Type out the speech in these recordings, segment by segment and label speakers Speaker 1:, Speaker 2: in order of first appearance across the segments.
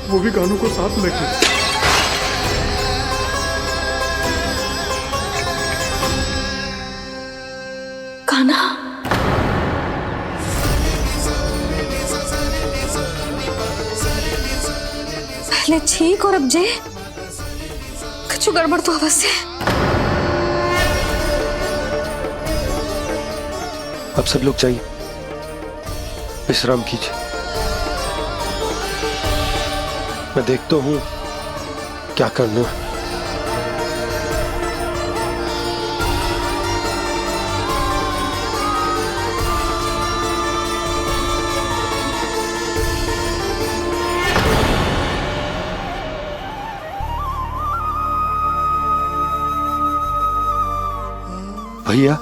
Speaker 1: वो भी कानों को साथ लेके।
Speaker 2: कान्हा, पहले ठीक और अब जे कुछ गड़बड़ तो अवश्य।
Speaker 3: अब सब लोग चाहिए, विश्राम कीजिए। मैं देखता हूं क्या करना है। भैया,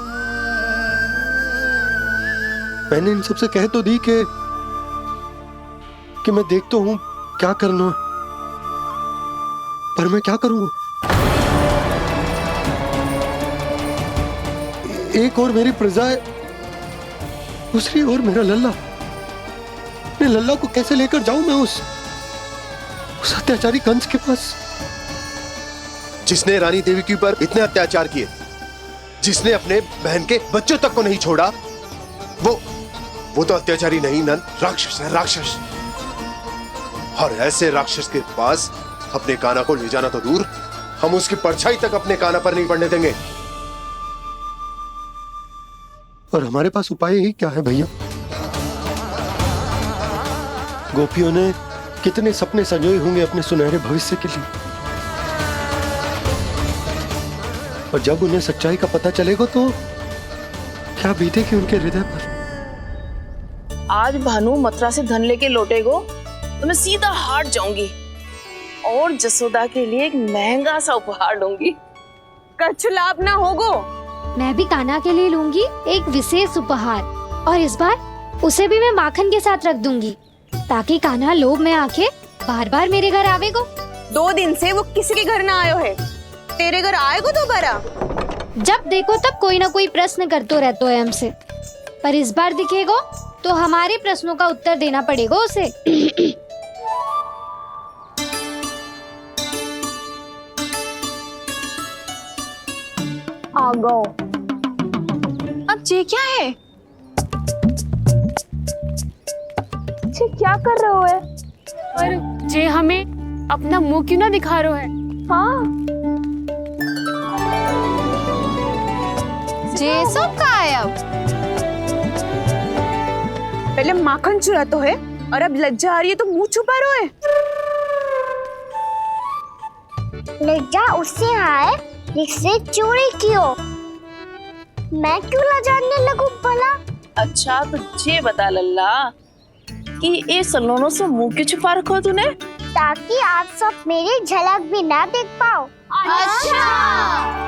Speaker 3: मैंने इन सबसे कह तो दी कि मैं देखता हूं क्या करना है, पर मैं क्या करूंगा? एक और मेरी प्रजा है, दूसरी ओर मेरा लल्ला। मैं लल्ला को कैसे लेकर जाऊं मैं उस अत्याचारी कंस के पास,
Speaker 4: जिसने रानी देवी के ऊपर इतने अत्याचार किए, जिसने अपने बहन के बच्चों तक को नहीं छोड़ा। वो तो अत्याचारी नहीं नंद, राक्षस है, राक्षस। और ऐसे राक्षस के पास अपने कान्हा को ले जाना तो दूर, हम उसकी परछाई तक अपने कान्हा पर नहीं पड़ने देंगे।
Speaker 3: और हमारे पास उपाय ही क्या है भैया? गोपियों ने कितने सपने संजोए होंगे अपने सुनहरे भविष्य के लिए, और जब उन्हें सच्चाई का पता चलेगा तो क्या बीतेगी उनके हृदय पर?
Speaker 5: आज भानु मथुरा से धन लेके लौटेगो तो मैं सीधा हाट जाऊंगी और जसोदा के लिए एक महंगा सा उपहार लूंगी। कछु लाभ ना होगो।
Speaker 6: मैं भी कान्हा के लिए लूंगी एक विशेष उपहार, और इस बार उसे भी मैं माखन के साथ रख दूंगी, ताकि कान्हा लोभ में आके बार बार मेरे घर आवेगो।
Speaker 5: 2 दिन से वो किसी के घर ना आयो है, तेरे घर आएगो दोबारा?
Speaker 6: जब देखो तब कोई ना कोई प्रश्न करते रहते है हमसे, पर इस बार दिखेगो तो हमारे प्रश्नों का उत्तर देना पड़ेगा उसे।
Speaker 5: आ गो। अब ये क्या है? ये क्या कर रहे हो है?
Speaker 7: पर जे हमें अपना मुंह क्यों ना दिखा रहे है?
Speaker 5: हाँ,
Speaker 2: जे सब का है अब?
Speaker 5: पहले माखन चुरा तो है और अब लज्जा आ रही है तो मुंह छुपा रहे है।
Speaker 8: लज्जा उससे आए जिससे चोरी कियो। मैं क्यों लजाने लगूं भला?
Speaker 5: अच्छा तो ये बता लल्ला कि ये सलोनों से मुंह क्यों छुपा रखो तूने?
Speaker 8: ताकि आप सब मेरी झलक भी ना देख पाओ। अच्छा।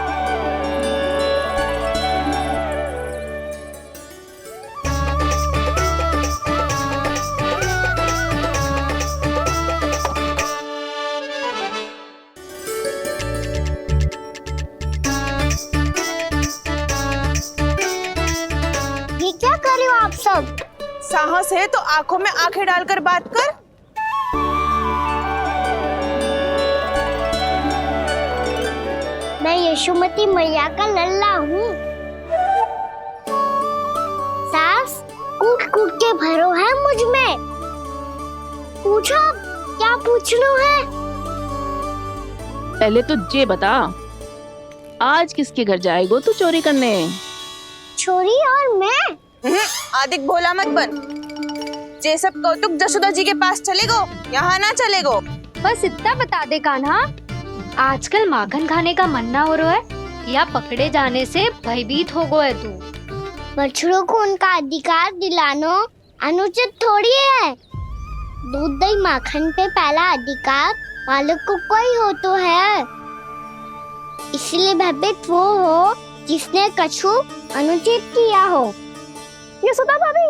Speaker 8: ये क्या कर रहे हो आप सब?
Speaker 5: साहस है तो आंखों में आंखें डालकर बात कर।
Speaker 8: मैं यशोमती मैया का लल्ला हूँ। सास कूट कूट के भरो है मुझ में। पूछो क्या पूछना है?
Speaker 5: पहले तो ये बता, आज किसके घर जाएगो तू चोरी करने?
Speaker 8: छोरी और मैं?
Speaker 5: आदिक भोला मत बन। ये सब कौतुक जसोदा जी के पास चलेगो, यहाँ ना चलेगो।
Speaker 6: बस इतना बता दे कान्हा, आजकल माखन खाने का मन ना हो रहा है या पकड़े जाने से भयभीत हो गया है तू?
Speaker 8: बछड़ों को उनका अधिकार दिलाना अनुचित थोड़ी है। दूध दही माखन पे पहला अधिकार मालिक को कोई हो तो है। इसलिए भयभीत वो हो जिसने कछु अनुचित किया हो। यशोदा भाभी।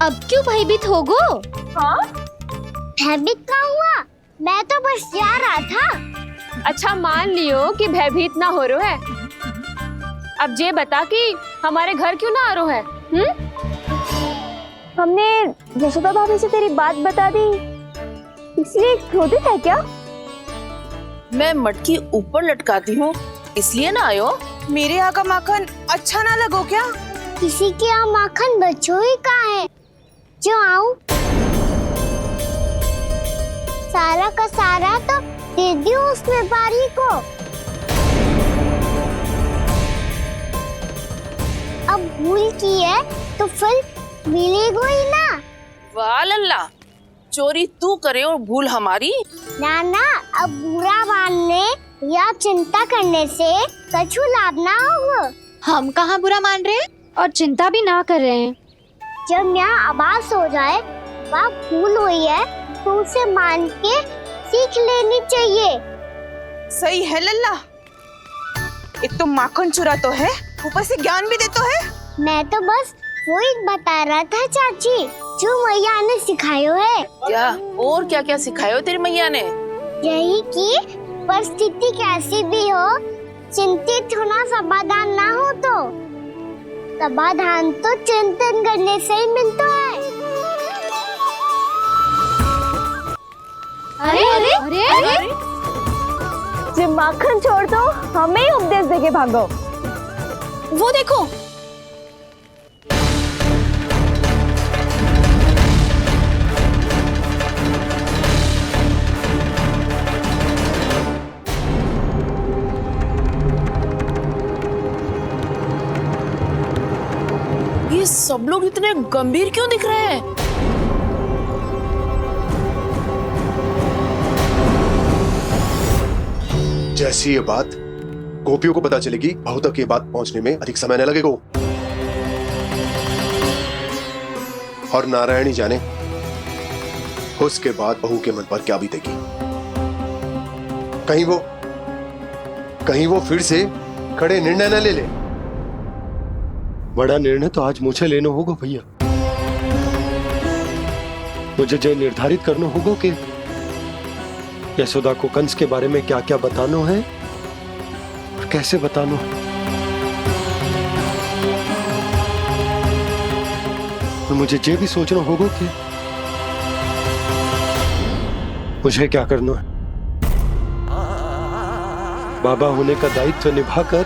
Speaker 6: अब क्यों भयभीत होगो?
Speaker 5: हाँ?
Speaker 8: भयभीत क्या हुआ? मैं तो बस जा रहा था।
Speaker 7: अच्छा मान लियो कि भयभीत ना हो रहा है। अब ये बता कि हमारे घर क्यों ना आ रहा है?
Speaker 2: हमने यशोदा भाभी से तेरी बात बता दी, इसलिए क्रोधित है क्या?
Speaker 5: मैं मटकी ऊपर लटकाती हूँ इसलिए ना आयो।
Speaker 1: मेरे यहाँ का माखन अच्छा ना लगो क्या?
Speaker 8: किसी के यहाँ माखन बच्चों ही कहाँ है जो आऊं? सारा का सारा तो दे दियो उस व्यापारी को। अब भूल की है तो फल मिलेगा ही ना।
Speaker 5: वाह लल्ला, चोरी तू करे और भूल हमारी।
Speaker 8: नाना, अब बुरा मानने या चिंता करने से कछु लाभ ना होगा।
Speaker 6: हम कहाँ बुरा मान रहे हैं और चिंता भी ना कर रहे हैं।
Speaker 8: जब यहाँ आभास हो जाए वह भूल हुई है तो उसे मान के सीख लेनी चाहिए।
Speaker 1: सही है लल्ला, एक तो माखन चुरा तो है, ऊपर से ज्ञान भी दे तो है।
Speaker 8: मैं तो बस वही बता रहा था चाची जो मैया ने सिखायो है।
Speaker 5: क्या और क्या क्या सिखायो तेरी मैया ने?
Speaker 8: यही कि परिस्थिति कैसी भी हो, चिंतित होना समाधान ना हो तो समाधान तो चिंतन करने से ही मिलता है।
Speaker 6: अरे अरे अरे, अरे?
Speaker 2: जे माखन छोड़ दो, हमें ही उपदेश देके भागो।
Speaker 1: वो देखो,
Speaker 5: ये सब लोग इतने गंभीर क्यों दिख रहे हैं?
Speaker 4: जैसी ये बात गोपियों को पता चलेगी, बहू तक ये बात पहुंचने में अधिक समय न लगेगा। और नारायण ही जाने उसके बाद बहू के मन पर क्या बीतेगी। कहीं वो फिर से खड़े निर्णय न ले ले।
Speaker 3: बड़ा निर्णय तो आज मुझे लेना होगा भैया। मुझे जो निर्धारित करना होगा कि यशोदा को कंस के बारे में क्या क्या बताना है और कैसे बताना है। और मुझे ये भी सोचना होगा कि मुझे क्या करना है। बाबा होने का दायित्व निभाकर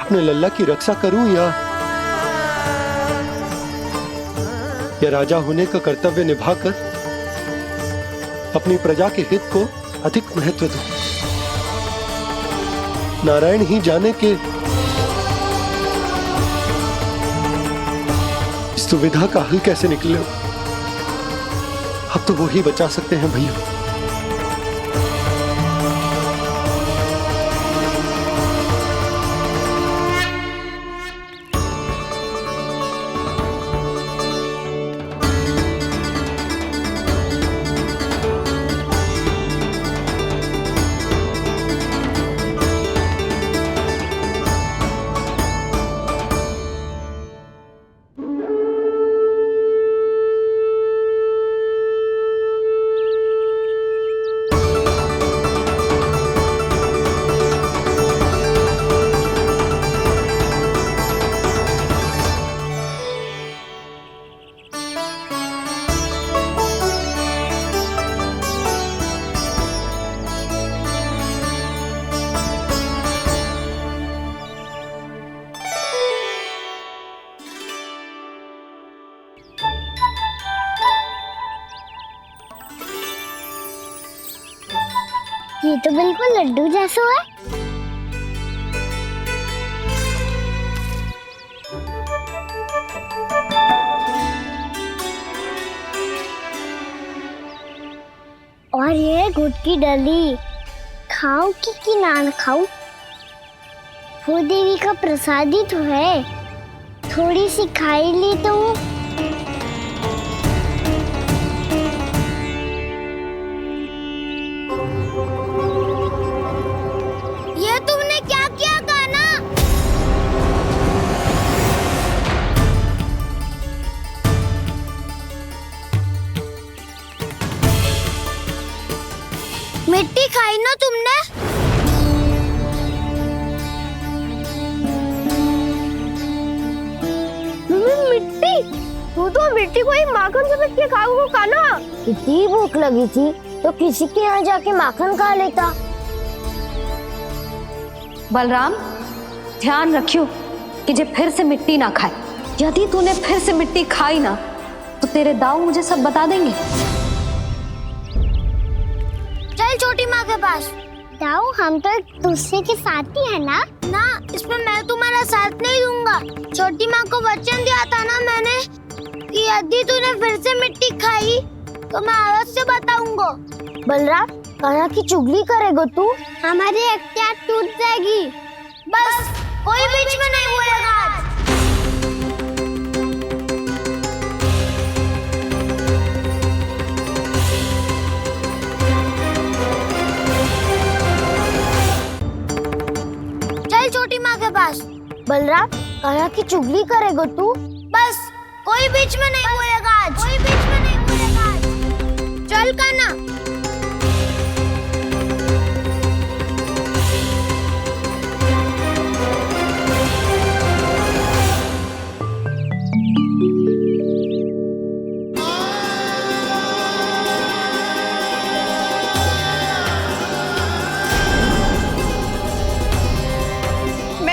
Speaker 3: अपने लल्ला की रक्षा करूं या राजा होने का कर्तव्य निभाकर अपनी प्रजा के हित को अधिक महत्व दूं। नारायण ही जाने के इस दुविधा का हल कैसे निकले। अब तो वो ही बचा सकते हैं भैया।
Speaker 8: ये तो बिल्कुल लड्डू जैसा है। और ये गुड़ की डली खाऊं कि ना खाऊं? वो देवी का प्रसाद ही तो है, थोड़ी सी खाई ली तो ये तुमने क्या किया गाना? खाई ना तुमने? मिट्टी? तू तो मिट्टी को ही माखन से पीट के खा ना। इतनी भूख लगी थी तो किसी के यहाँ जाके माखन खा लेता।
Speaker 2: बलराम, ध्यान रखियो कि जे फिर से मिट्टी ना खाए। यदि तूने फिर से मिट्टी खाई ना तो तेरे दाऊ मुझे सब बता देंगे।
Speaker 8: चल छोटी माँ के पास। दाऊ, हम तो एक दूसरे के साथी है ना? ना, इसमें मैं तुम्हारा साथ नहीं दूंगा। छोटी माँ को वचन दिया था ना मैंने कि यदि तूने फिर से मिट्टी खाई तो मैं अलग से बताऊंगा। बलराम, कान्हा की चुगली करेगा तू? हमारी अख्तियार टूट जाएगी। बस कोई बीच में नहीं बोलेगा आज। चल छोटी माँ के पास। बलराम, कान्हा की चुगली करेगा तू? बस कोई बीच में नहीं बोलेगा आज। कोई बीच में नहीं बोलेगा आज। चल कान्हा।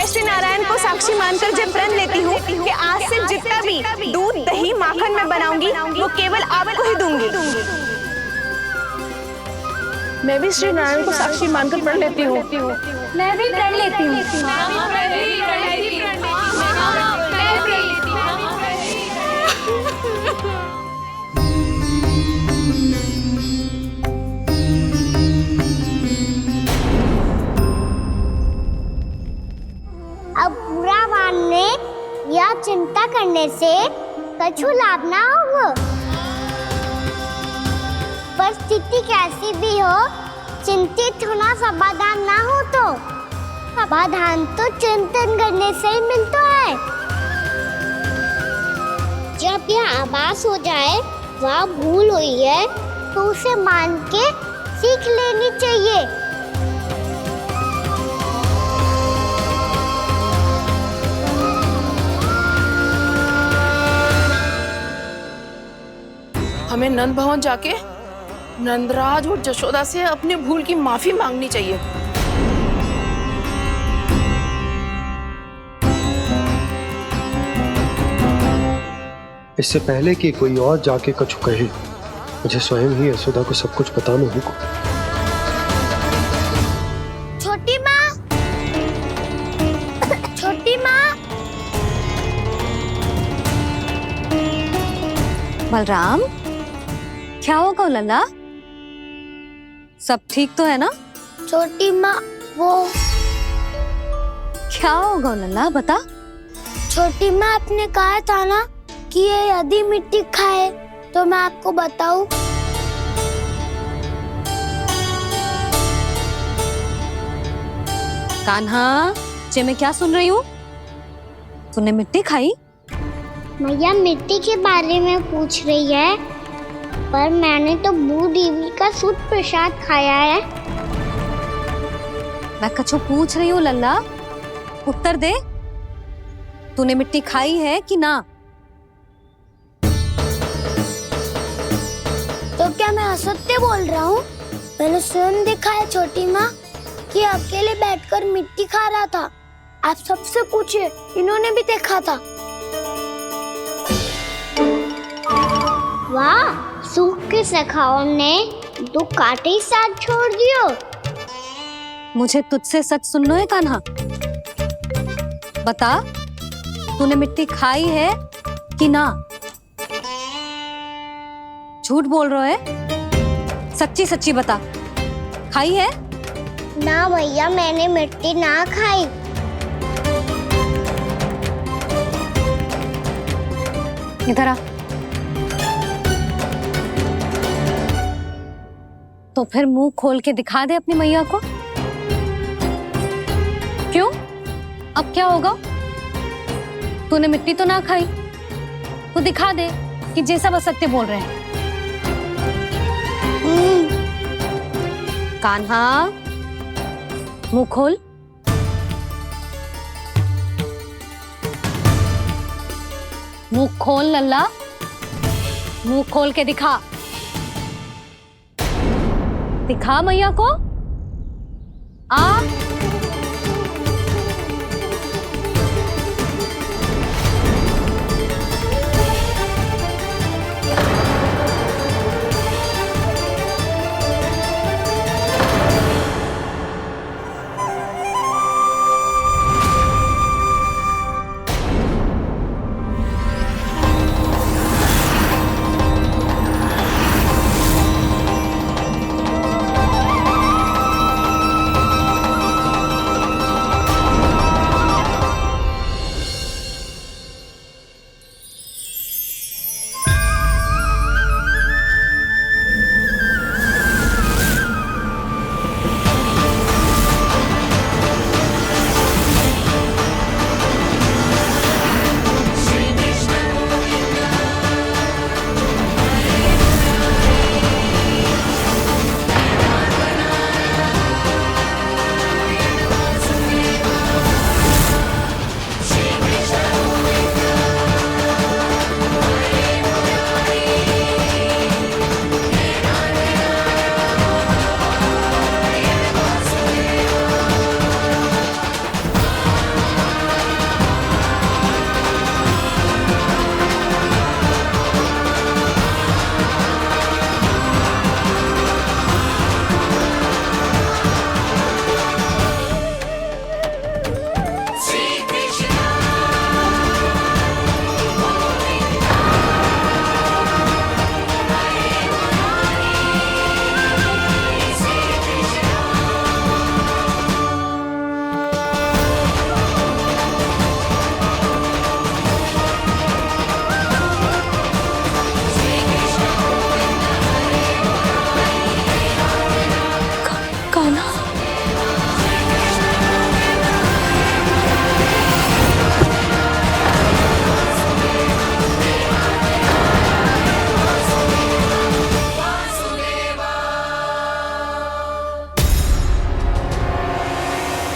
Speaker 1: श्री नारायण को साक्षी मानकर जब प्रण लेती हूँ कि आज से जितना भी दूध दही माखन मैं बनाऊंगी वो केवल आपको ही दूंगी।
Speaker 5: मैं भी श्री नारायण को साक्षी मानकर प्रण लेती हूँ।
Speaker 2: मैं भी प्रण लेती हूँ।
Speaker 8: अब बुरा मानने या चिंता करने से कछु लाभ ना होगा। परिस्थिति कैसी भी हो, चिंतित होना समाधान ना हो तो समाधान तो चिंतन करने से ही मिलता है। जब यह आभास हो जाए वह भूल हुई है तो उसे मान के सीख लेनी चाहिए।
Speaker 5: हमें नंद भवन जाके नंदराज और जशोदा से अपनी भूल की माफी मांगनी चाहिए।
Speaker 3: इससे पहले कि कोई और जाके कछु कहे, मुझे स्वयं ही यशोदा को सब कुछ बताना होगा।
Speaker 8: छोटी माँ, छोटी माँ।
Speaker 2: बलराम, क्या होगा लल्ला? सब ठीक तो है ना?
Speaker 8: छोटी माँ, वो
Speaker 2: क्या होगा लल्ला, बता।
Speaker 8: छोटी माँ, आपने कहा था ना कि ये यदि मिट्टी खाए तो मैं आपको बताऊं।
Speaker 2: कान्हा, जे मैं क्या सुन रही हूँ? तूने मिट्टी खाई?
Speaker 8: मैया मिट्टी के बारे में पूछ रही है, पर मैंने तो भू देवी का शुद्ध प्रसाद खाया है।
Speaker 2: मैं कछु पूछ रही हूँ लल्ला, उत्तर दे। तूने मिट्टी खाई है कि ना?
Speaker 8: तो क्या मैं असत्य बोल रहा हूँ? मैंने स्वयं देखा है छोटी माँ कि अकेले बैठकर मिट्टी खा रहा था। आप सबसे पूछिए, इन्होंने भी देखा था। वाह, सूख के सखाओ ने दो कांटे ही साथ छोड़ दियो।
Speaker 2: मुझे तुझसे सच सुनना है कान्हा। बता, तूने मिट्टी खाई है कि ना? झूठ बोल रहा है, सच्ची सच्ची बता, खाई है?
Speaker 8: ना भैया, मैंने मिट्टी ना खाई।
Speaker 2: इधर आ। तो फिर मुंह खोल के दिखा दे अपनी मैया को। क्यों? अब क्या होगा? तूने मिट्टी तो ना खाई, तो दिखा दे कि जे सब असत्य बोल रहे हैं। कान्हा, मुंह खोल। मुंह खोल लल्ला, मुंह खोल के दिखा। दिखा मैया को। आ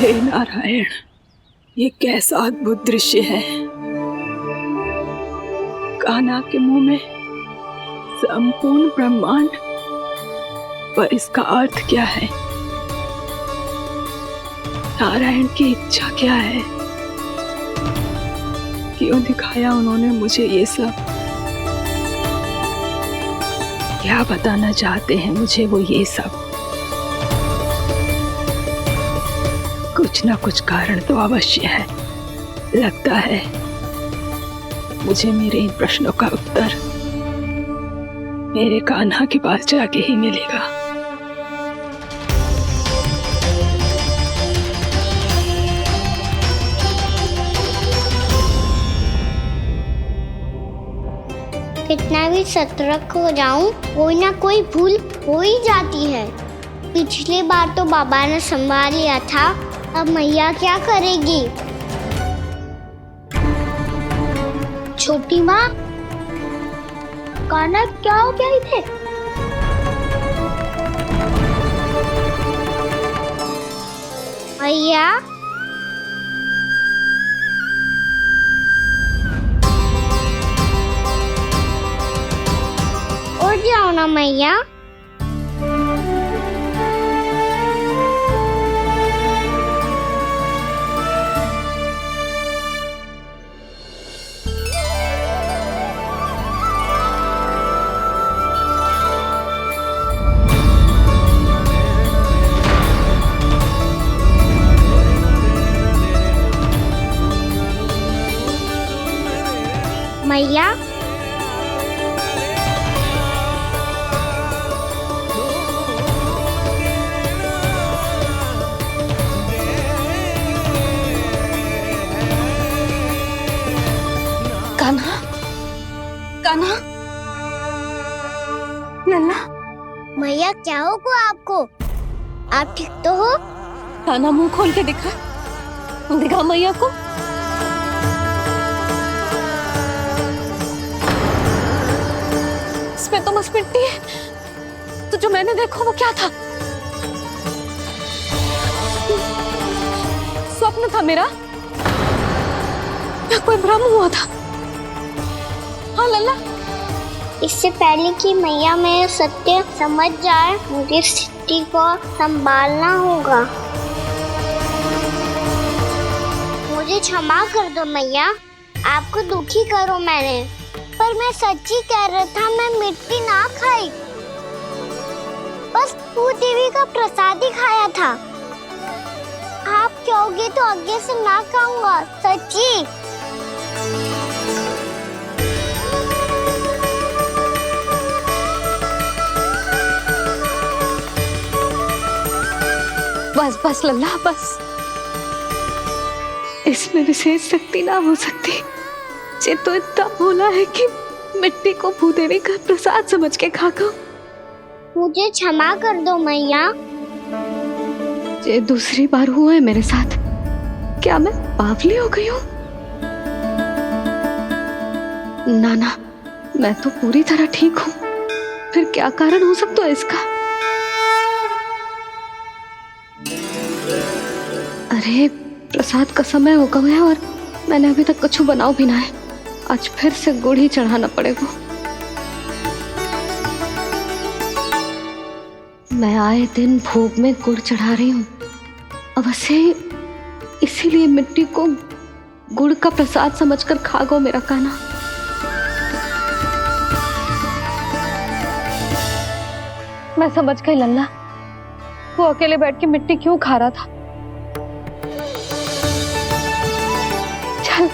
Speaker 9: हे नारायण, ये कैसा अद्भुत दृश्य है। कान्हा के मुंह में संपूर्ण ब्रह्मांड, पर इसका अर्थ क्या है? नारायण की इच्छा क्या है? क्यों दिखाया उन्होंने मुझे ये सब? क्या बताना चाहते हैं मुझे वो ये सब? कुछ ना कुछ कारण तो अवश्य है। लगता है मुझे मेरे इन प्रश्नों का उत्तर मेरे कान्हा के पास जाके ही मिलेगा।
Speaker 8: कितना भी सतर्क हो जाऊं, कोई ना कोई भूल हो ही जाती है। पिछली बार तो बाबा ने संभाल लिया था, अब मैया क्या करेगी? छोटी माँ, कान्हा क्या हो गया इधर? मैया, उठ जाओ ना मैया। मैया,
Speaker 2: कान्हा, कान्हा, नन्ना,
Speaker 8: मैया क्या होगा आपको? आप ठीक तो हो?
Speaker 2: कान्हा मुंह खोल के दिखा, दिखा मैया को। इसमें तो बस मिट्टी है। तो जो मैंने देखा वो क्या था? स्वप्न था मेरा या कोई भ्रम हुआ था? हाँ लल्ला,
Speaker 8: इससे पहले कि मैया मेरे सत्य समझ जाए, मुझे स्थिति को संभालना होगा। मुझे क्षमा कर दो मैया, आपको दुखी करो मैंने, पर मैं सच्ची कह रहा था, मैं मिट्टी ना खाई, बस तू देवी का प्रसाद ही खाया था। आप कहोगे तो आगे से ना खाऊंगा, सच्ची।
Speaker 2: बस बस लल्ला बस, इसमें विशेष शक्ति ना हो सकती। ये तो इतना भोला है कि मिट्टी को भूदेवी का प्रसाद समझ के खागा।
Speaker 8: मुझे क्षमा कर दो मैया।
Speaker 2: ये दूसरी बार हुआ है मेरे साथ। क्या मैं बावली हो गई हूँ? ना ना, मैं तो पूरी तरह ठीक हूँ। फिर क्या कारण हो सकता है इसका? अरे प्रसाद का समय हो गया है और मैंने अभी तक कुछ बनाओ भी ना है। आज फिर से गुड़ ही चढ़ाना पड़ेगा। मैं आए दिन भोग में गुड़ चढ़ा रही हूँ, अवश्य इसीलिए मिट्टी को गुड़ का प्रसाद समझकर खा गो मेरा कान्हा। मैं समझ गई लल्ला, वो अकेले बैठ के मिट्टी क्यों खा रहा था। चल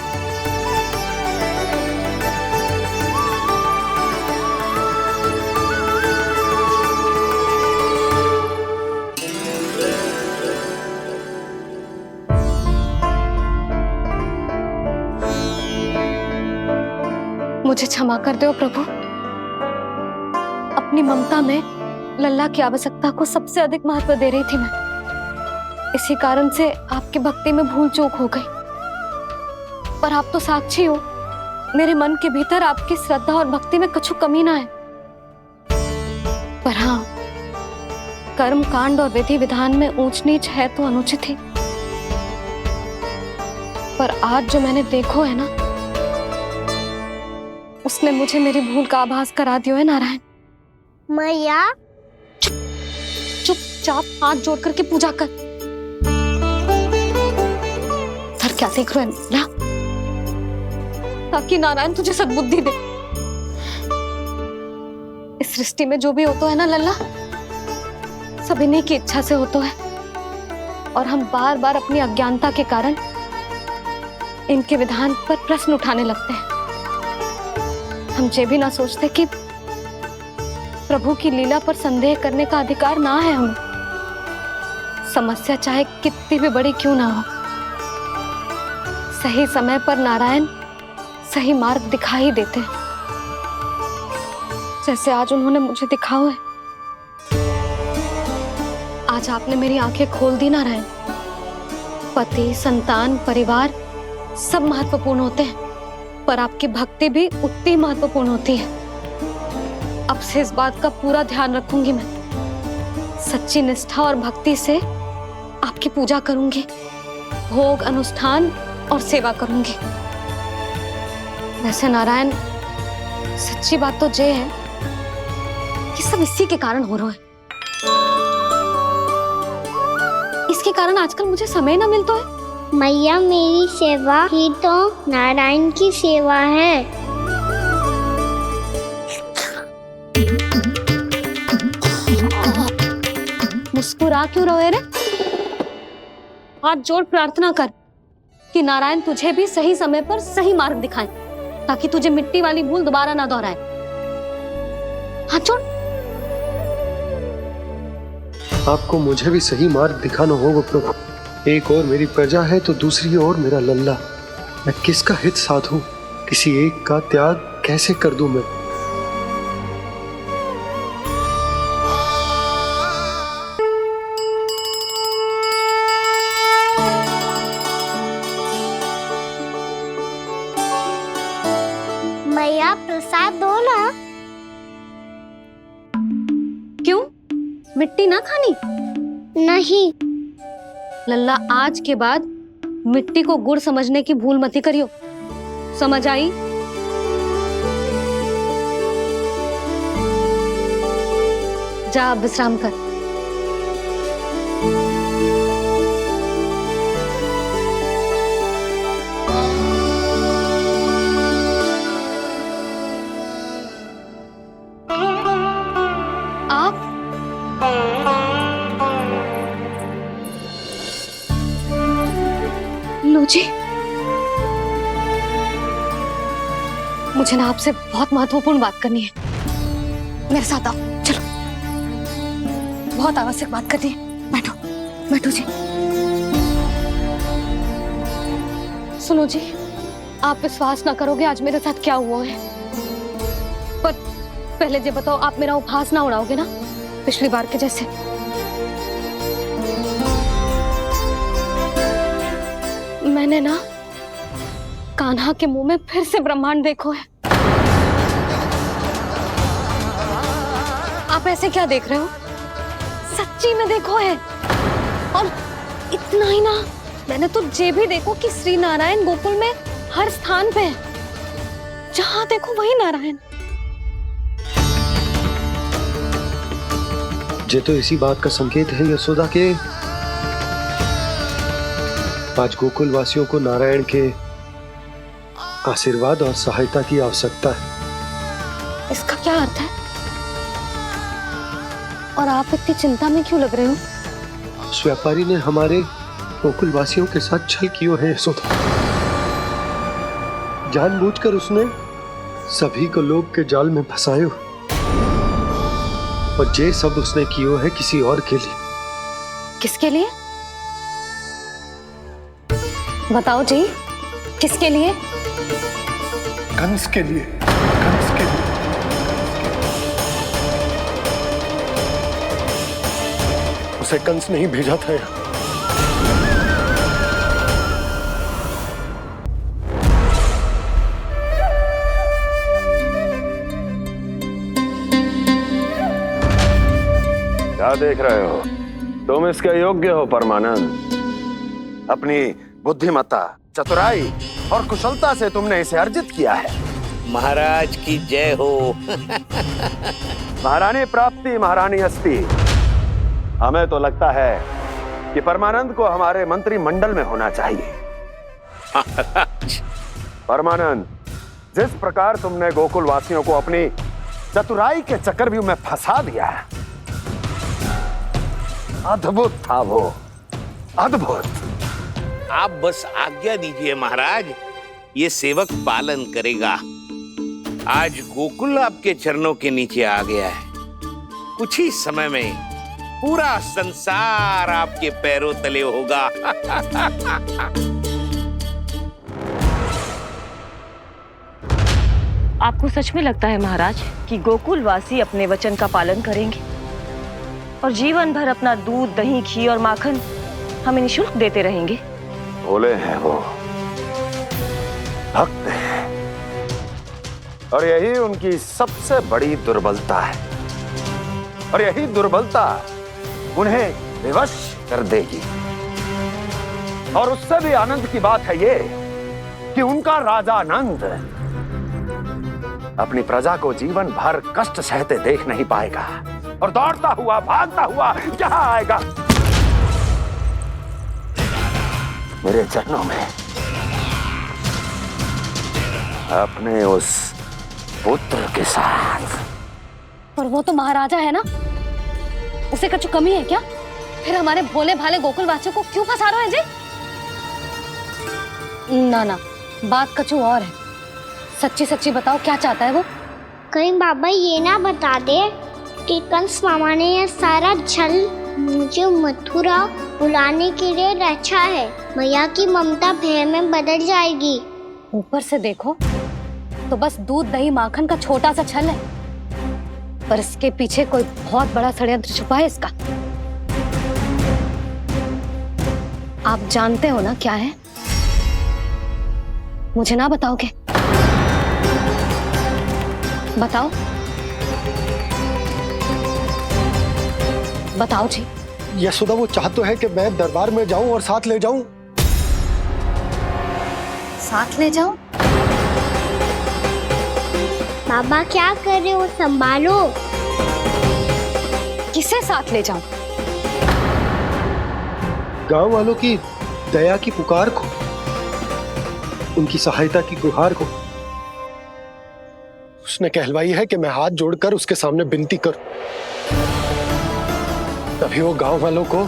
Speaker 2: मुझे क्षमा कर दो प्रभु। अपनी ममता में लल्ला की आवश्यकता को सबसे अधिक महत्व दे रही थी मैं। इसी कारण से आपकी भक्ति में भूल चूक हो गई। पर आप तो साक्षी हो, मेरे मन के भीतर आपकी श्रद्धा और भक्ति में कछु कमी ना है। पर हाँ, कर्म कांड और विधि विधान में ऊंच नीच है तो अनुचित ही। पर आज जो मैंने देखो है ना, उसने मुझे मेरी भूल का आभास करा दियो है नारायण।
Speaker 8: मैया
Speaker 2: चुपचाप हाथ जोड़ करके पूजा कर। सर क्या देख रहे हैं ना, ताकि नारायण तुझे सद्बुद्धि दे। इस सृष्टि में जो भी होता है ना लल्ला, सब इन्हीं की इच्छा से होता है। और हम बार बार अपनी अज्ञानता के कारण इनके विधान पर प्रश्न उठाने लगते हैं। हम ये भी ना सोचते कि प्रभु की लीला पर संदेह करने का अधिकार ना है हमें। समस्या चाहे कितनी भी बड़ी क्यों ना हो, सही समय पर नारायण सही मार्ग दिखा ही देते हैं, जैसे आज उन्होंने मुझे दिखाओ है। आज आपने मेरी आंखें खोल दी नारायण। पति, संतान, परिवार सब महत्वपूर्ण होते हैं, पर आपकी भक्ति भी उतनी महत्वपूर्ण होती है। अब से इस बात का पूरा ध्यान रखूंगी मैं। सच्ची निष्ठा और भक्ति से आपकी पूजा करूंगी, भोग, अनुष्ठान और सेवा करूंगी। वैसे नारायण, सच्ची बात तो ये है कि सब इसी के कारण हो रहा है। इसके कारण आजकल मुझे समय ना मिलता है।
Speaker 8: मैया, मेरी सेवा ही तो नारायण की सेवा है।
Speaker 2: मुस्कुरा क्यों रहे रे? हाथ जोड़ प्रार्थना कर कि नारायण तुझे भी सही समय पर सही मार्ग दिखाएं, ताकि तुझे मिट्टी वाली भूल दोबारा ना दोहराए। हाथ जोड़।
Speaker 3: आपको मुझे भी सही मार्ग दिखाना होगा प्रभु। एक और मेरी प्रजा है तो दूसरी ओर मेरा लल्ला। मैं किसका हित साधूं? किसी एक का त्याग कैसे कर दूं मैं?
Speaker 8: मैया, प्रसाद दो ना।
Speaker 2: क्यों? मिट्टी ना खानी?
Speaker 8: नहीं।
Speaker 2: लल्ला, आज के बाद मिट्टी को गुड़ समझने की भूल मत ही करियो, समझ आई? जा अब विश्राम कर। लो जी, मुझे ना आपसे बहुत महत्वपूर्ण बात करनी है। मेरे साथ आओ, चलो। बहुत आवश्यक बात करनी है। बैठो, बैठो जी। सुनो जी, आप विश्वास ना करोगे आज मेरे साथ क्या हुआ है। पर पहले ये बताओ, आप मेरा उपहास ना उड़ाओगे ना पिछली बार के जैसे? मैंने ना कान्हा के मुंह में फिर से ब्रह्मांड देखो है। आप ऐसे क्या देख रहे हो? सच्ची में देखो है। और इतना ही ना, मैंने तो ये भी देखो कि श्री नारायण गोकुल में हर स्थान पे है, जहां देखो वही नारायण।
Speaker 3: ये तो इसी बात का संकेत है यशोदा के आज गोकुल वासियों को नारायण के आशीर्वाद और सहायता की आवश्यकता है।
Speaker 2: इसका क्या अर्थ है? और आप इतनी चिंता में क्यों लग रहे हो?
Speaker 3: उस व्यापारी ने हमारे गोकुल वासियों के साथ छल किया है यशोदा। जानबूझकर उसने सभी को लोभ के जाल में फंसायो, और ये सब उसने किया है किसी और के लिए।
Speaker 2: किसके लिए? बताओ जी, किसके लिए?
Speaker 3: कंस के लिए, कंस के लिए। उसे कंस नहीं भेजा था यहाँ।
Speaker 10: क्या देख रहे हो? तुम इसके योग्य हो परमानंद। अपनी बुद्धिमत्ता, चतुराई और कुशलता से तुमने इसे अर्जित किया है।
Speaker 11: महाराज की जय हो।
Speaker 10: महारानी प्राप्ति महारानी अस्ति। हमें तो लगता है कि परमानंद को हमारे मंत्रिमंडल में होना चाहिए। परमानंद, जिस प्रकार तुमने गोकुल वासियों को अपनी चतुराई के चक्रव्यूह में फंसा दिया है, अद्भुत था वो, अद्भुत।
Speaker 11: आप बस आज्ञा दीजिए महाराज, ये सेवक पालन करेगा। आज गोकुल आपके चरणों के नीचे आ गया है। कुछ ही समय में पूरा संसार आपके पैरों तले होगा।
Speaker 12: आपको सच में लगता है महाराज कि गोकुल वासी अपने वचन का पालन करेंगे और जीवन भर अपना दूध, दही, घी और माखन हमें निःशुल्क देते रहेंगे?
Speaker 10: भोले हैं वो, भक्त हैं, और यही उनकी सबसे बड़ी दुर्बलता है। और यही दुर्बलता उन्हें विवश कर देगी। और उससे भी आनंद की बात है ये कि उनका राजा नंद अपनी प्रजा को जीवन भर कष्ट सहते देख नहीं पाएगा, और दौड़ता हुआ, भागता हुआ यहाँ आएगा मेरे चरणों में, अपने उस पुत्र के साथ।
Speaker 2: पर वो तो महाराजा है ना, उसे कुछ कमी है क्या? फिर हमारे भोले भाले गोकुल वासियों को क्यों फंसा रहे हैं जी? ना ना, बात कछु और है। सच्ची सच्ची बताओ, क्या चाहता है वो?
Speaker 8: कहीं बाबा ये ना बता दे कि कंस मामा ने यह सारा छल मुझे मथुरा बुलाने के लिए रचा है। मैया की ममता भय में बदल जाएगी।
Speaker 2: ऊपर से देखो तो बस दूध, दही, माखन का छोटा सा छल है, पर इसके पीछे कोई बहुत बड़ा षड्यंत्र छुपा है इसका। आप जानते हो ना क्या है? मुझे ना बताओगे? बताओ, बताओ जी।
Speaker 3: यशोदा, वो चाहता है कि मैं दरबार में जाऊं और साथ ले जाऊं।
Speaker 2: साथ ले जाऊं?
Speaker 8: बाबा क्या कर रहे हो, संभालो।
Speaker 2: किसे साथ ले जाऊं?
Speaker 3: गांव वालों की दया की पुकार को, उनकी सहायता की गुहार को। उसने कहलवाई है कि मैं हाथ जोड़कर उसके सामने विनती करूं, तभी वो गांव वालों को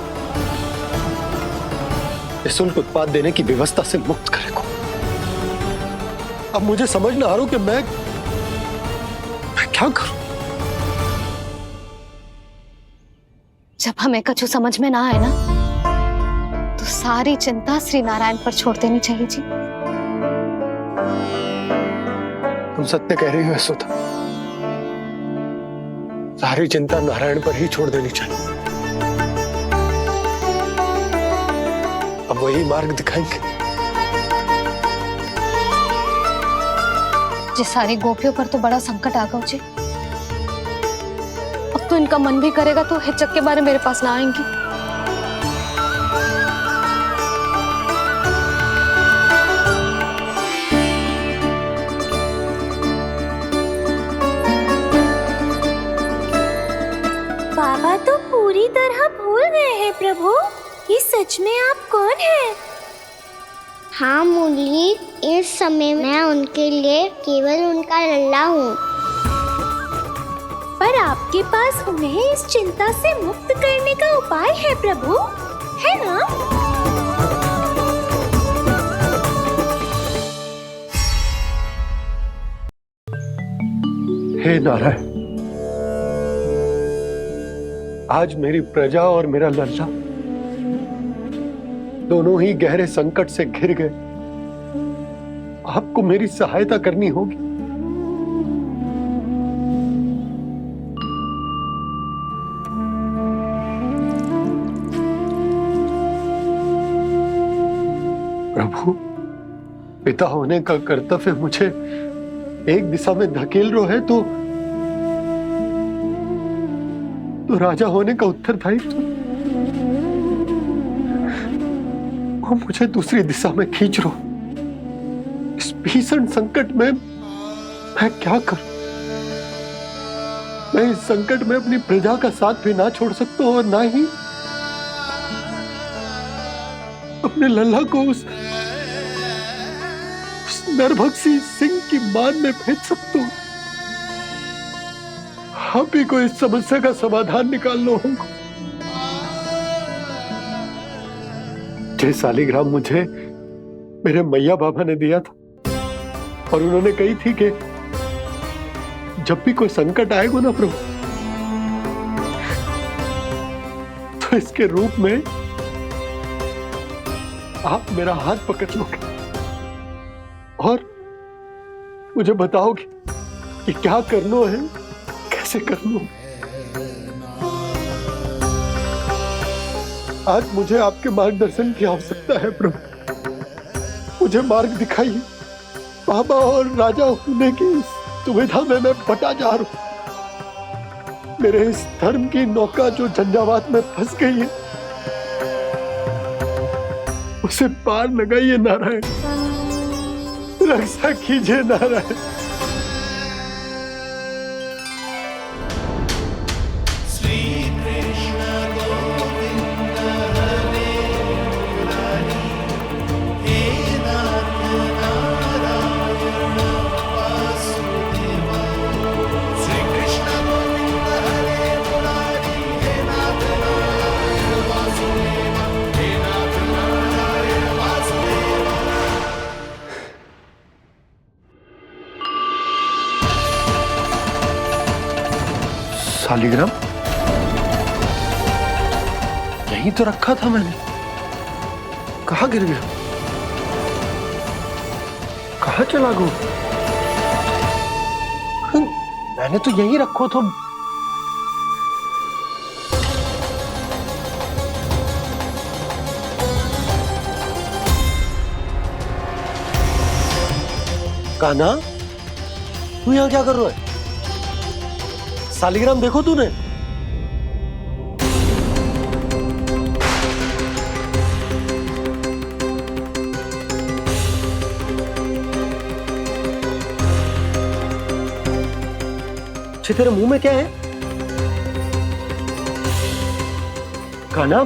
Speaker 3: निःशुल्क उत्पाद देने की व्यवस्था से मुक्त करेगा। अब मुझे समझ ना आ रहा कि मैं क्या करूं।
Speaker 2: जब हमें कछु समझ में ना आए ना, तो सारी चिंता श्री नारायण पर छोड़ देनी चाहिए जी।
Speaker 3: तुम सत्य कह रही हो यशोदा, सारी चिंता नारायण पर ही छोड़ देनी चाहिए। अब वही मार्ग दिखाएंगे।
Speaker 2: जी सारी गोपियों पर तो बड़ा संकट आ गया जी। अब तो इनका मन भी करेगा तो हिचक के बारे मेरे पास ना आएंगी।
Speaker 8: बाबा तो पूरी तरह भूल गए हैं प्रभु, ये सच में आप कौन हैं? हाँ मुरली, इस समय मैं उनके लिए केवल उनका लल्ला हूँ। पर आपके पास उन्हें इस चिंता से मुक्त करने का उपाय है प्रभु, है ना?
Speaker 3: हे नारायण, आज मेरी प्रजा और मेरा लल्ला दोनों ही गहरे संकट से घिर गए। आपको मेरी सहायता करनी होगी। प्रभु, पिता होने का कर्तव्य मुझे एक दिशा में धकेल रहा है तो राजा होने का उत्तरदायित्व वो मुझे दूसरी दिशा में खींच रहा। इस भीषण संकट में मैं क्या करूं? मैं इस संकट में अपनी प्रजा का साथ भी ना छोड़ सकता हूं और ना ही अपने लल्ला को उस नरभक्षी सिंह की मान में भेज सकता हूं। आप ही को इस समस्या का समाधान निकालना होगा। जय शालिग्राम मुझे मेरे मैया बाबा ने दिया था और उन्होंने कही थी कि जब भी कोई संकट आएगा ना प्रभु, तो इसके रूप में आप मेरा हाथ पकड़ लोगे और मुझे बताओगे कि क्या करना है, कैसे करना है। आज मुझे आपके मार्गदर्शन की आवश्यकता है प्रभु, मुझे मार्ग दिखाइए। बाबा और राजा होने की दुविधा में मैं बटा जा रहा हूं। मेरे इस धर्म की नौका जो झंझावात में फंस गई है, उसे पार लगाइए नारायण, रक्षा कीजिए नारायण। शालिग्राम यहीं तो रखा था मैंने, कहाँ गिर गया, कहाँ चला गया? मैंने तो यहीं रखो था। कान्हा, तू यहाँ क्या कर रहा है? शालिग्राम देखो तूने? अच्छे तेरे मुंह में क्या है? कान्हा,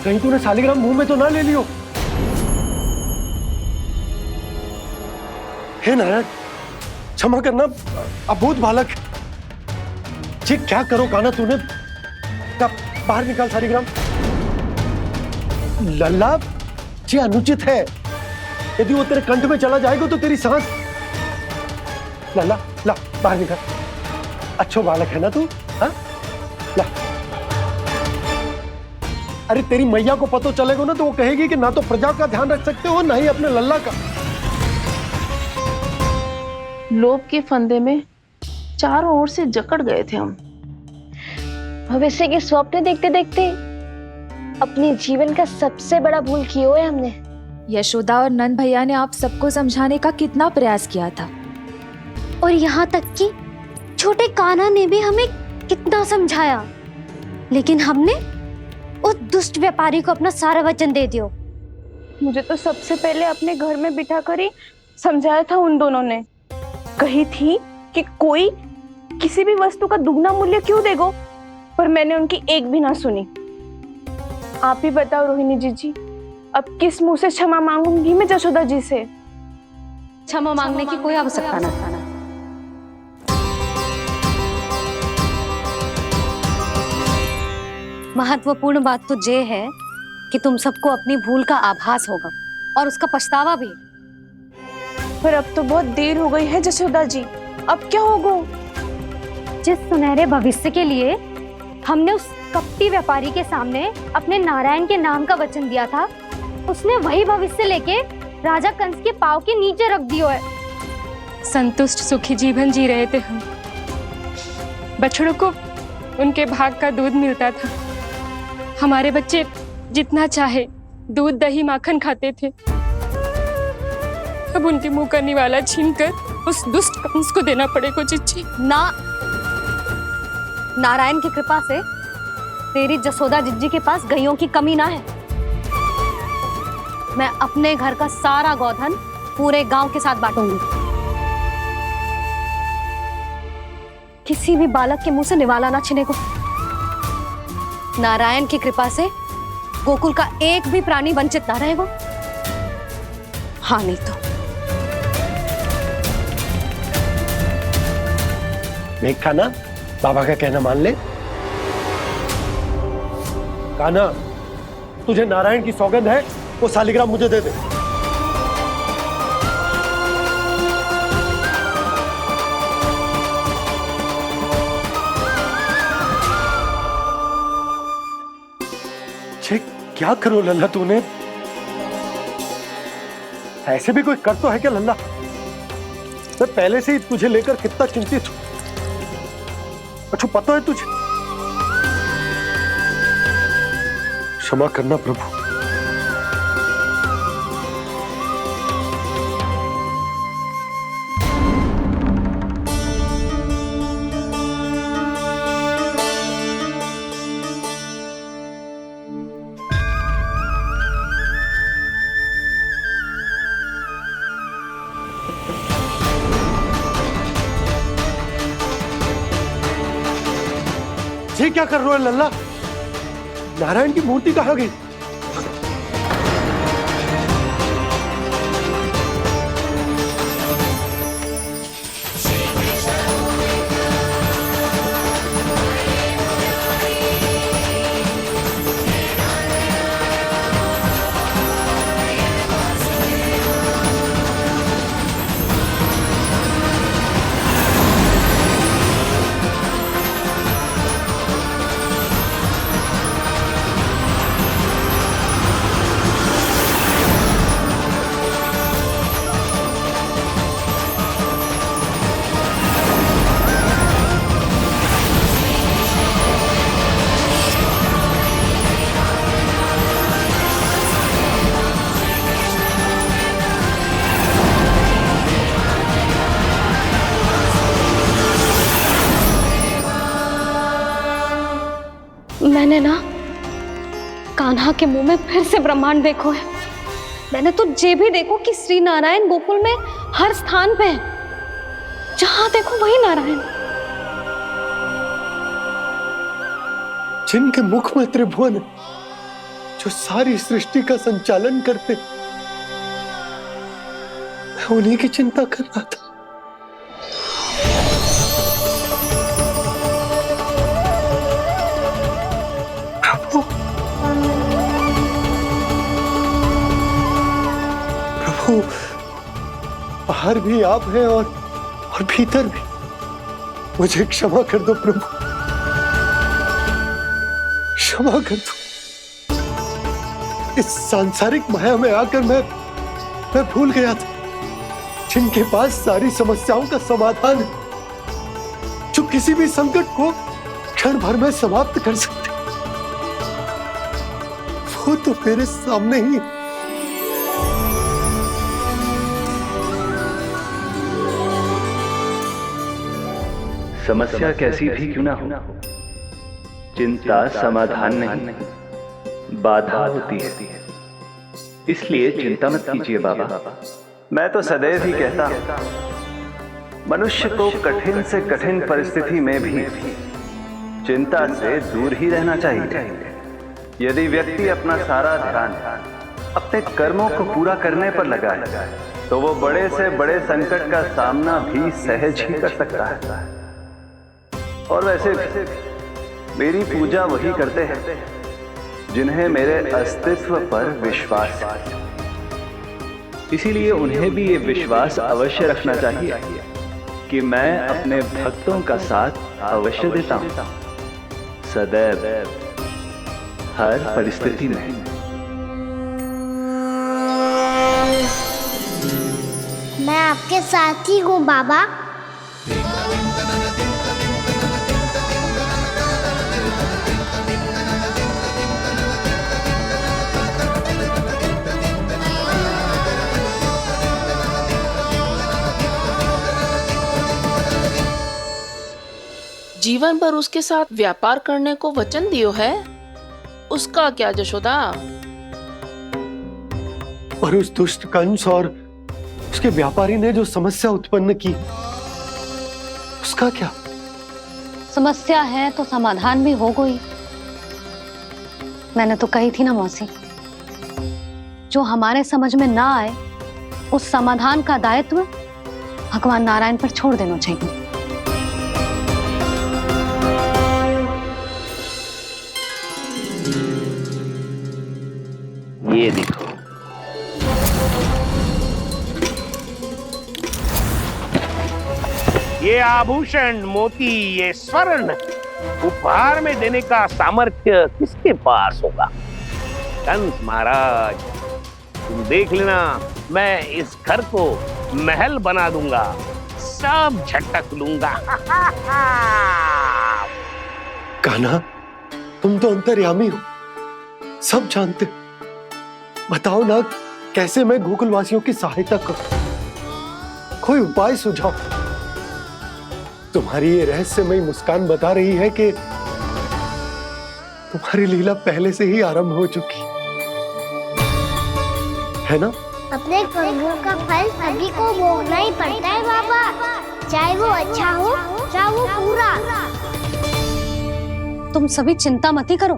Speaker 3: कहीं तूने सालिग्राम मुंह में तो ना ले लियो? हे नारायण, क्षमा करना, अबोध बालक। जी क्या करो कान्हा तूने? बाहर निकाल सालिग्राम। लल्ला, जी अनुचित है। यदि वो तेरे कंठ में चला जाएगा तो तेरी सांस। लल्ला, ला बाहर निकाल। अच्छो बालक है ना तू? हाँ, ला। अरे तेरी मैया को पता चलेगा ना तो वो कहेगी कि ना तो प्रजा का ध्यान रख सकते हो ना ही अपने लल्ला का।
Speaker 5: लोभ के फंदे में चारों ओर से जकड़ गए थे हम।
Speaker 2: भविष्य के स्वप्न देखते देखते अपने जीवन का सबसे बड़ा भूल किया है हमने।
Speaker 13: यशोदा और नंद भैया ने आप सबको समझाने का कितना प्रयास किया था,
Speaker 6: और यहाँ तक कि छोटे कान्हा ने भी हमें कितना समझाया, लेकिन हमने उस दुष्ट व्यापारी को अपना सारा वचन दे दिया।
Speaker 1: मुझे तो सबसे पहले अपने घर में बिठा कर ही समझाया था उन दोनों ने। कही थी कि कोई किसी भी वस्तु का दुगना मूल्य क्यों देगो, पर मैंने उनकी एक भी ना सुनी। आप ही बताओ रोहिणी जी, अब किस मुंह से क्षमा मांगूंगी मैं जशोदा जी से?
Speaker 2: क्षमा मांगने की कोई आवश्यकता ना। महत्वपूर्ण बात तो ये है कि तुम सबको अपनी भूल का आभास होगा और उसका पछतावा भी।
Speaker 1: पर अब तो बहुत देर हो गई है जशोदा जी, अब क्या होगा?
Speaker 6: जिस सुनहरे भविष्य के लिए हमने उस कपटी व्यापारी के सामने अपने नारायण के नाम का वचन दिया था, उसने वही भविष्य लेके राजा कंस के पांव के नीचे रख दिया है।
Speaker 7: संतुष्ट सुखी जीवन जी रहे थे हम। बछड़ों को उनके भाग का दूध मिलता था। हमारे बच्चे जितना चाहे दूध दही माखन खाते थे। अब उनके मुंह का निवाला छीनकर उस दुष्ट कंस को देना पड़ेगा चिच्ची।
Speaker 2: ना, नारायण की कृपा से तेरी जसोदा जिज्जी के पास गैयों की कमी ना है। मैं अपने घर का सारा गोधन पूरे गांव के साथ बांटूंगी। किसी भी बालक के मुंह से निवाला ना छिने को। नारायण की कृपा से गोकुल का एक भी प्राणी वंचित ना रहेगा। हाँ नहीं तो
Speaker 3: देख कान्हा, बाबा का कहना मान ले। कान्हा, तुझे नारायण की सौगंध है, वो सालिग्राम मुझे दे दे। छे, क्या करो लल्ला तूने? ऐसे भी कोई कर तो है क्या लल्ला? मैं पहले से ही तुझे लेकर कितना चिंतित हूं। अच्छा पता है तुझे? क्षमा करना प्रभु। ये क्या कर रहे हो लल्ला? नारायण की मूर्ति कहाँ गई?
Speaker 2: मैंने ना कान्हा के मुंह में फिर से ब्रह्मांड देखो है। मैंने तो ये भी देखो कि श्री नारायण गोकुल में हर स्थान पे है। जहां देखो वही नारायण।
Speaker 3: जिनके मुख में त्रिभुवन है, जो सारी सृष्टि का संचालन करते, मैं उन्हीं की चिंता कर रहा था। प्रभु, प्रभु, बाहर भी आप हैं और भीतर भी। मुझे क्षमा कर दो प्रभु, क्षमा कर दो। इस सांसारिक माया में आकर मैं भूल गया था जिनके पास सारी समस्याओं का समाधान है, जो किसी भी संकट को क्षण भर में समाप्त कर सकते, वो तो मेरे सामने ही।
Speaker 14: समस्या कैसी भी क्यों ना हो, चिंता समाधान नहीं, बाधा होती है। इसलिए चिंता मत कीजिए बाबा। मैं तो सदैव ही कहता हूं, मनुष्य को कठिन से कठिन परिस्थिति में भी चिंता से दूर ही रहना चाहिए। यदि व्यक्ति अपना सारा ध्यान अपने कर्मों को पूरा करने पर लगाए, तो वो बड़े से बड़े संकट का सामना भी सहज ही कर सकता है। और वैसे भी मेरी पूजा वही करते हैं जिन्हें मेरे अस्तित्व पर विश्वास है। इसीलिए उन्हें भी ये विश्वास अवश्य रखना चाहिए कि मैं अपने भक्तों का साथ अवश्य देता हूं, सदैव, हर परिस्थिति में।
Speaker 8: मैं आपके साथ ही हूँ बाबा।
Speaker 5: जीवन भर उसके साथ व्यापार करने को वचन दियो है, उसका क्या जशोदा?
Speaker 3: और उस दुष्ट कंस और उसके व्यापारी ने जो समस्या उत्पन्न की, उसका क्या?
Speaker 2: समस्या है तो समाधान भी हो गई। मैंने तो कही थी ना मौसी, जो हमारे समझ में ना आए उस समाधान का दायित्व भगवान नारायण पर छोड़ देना चाहिए।
Speaker 11: ये देखो, ये आभूषण, मोती, ये स्वर्ण उपहार में देने का सामर्थ्य किसके पास होगा? कंस महाराज, तुम देख लेना, मैं इस घर को महल बना दूंगा, सब झटक लूंगा।
Speaker 3: कान्हा, तुम तो अंतर्यामी हो, सब जानते हो। बताओ ना, कैसे मैं गोकुलवासियों की सहायता करूं? कोई उपाय सुझाओ। तुम्हारी ये रहस्यमयी मुस्कान बता रही है कि तुम्हारी लीला पहले से ही आरंभ हो चुकी है ना?
Speaker 8: अपने कर्मों का फल सभी को भोगना ही पड़ता है बाबा, चाहे वो अच्छा हो चाहे वो बुरा।
Speaker 2: तुम सभी चिंता मत ही करो।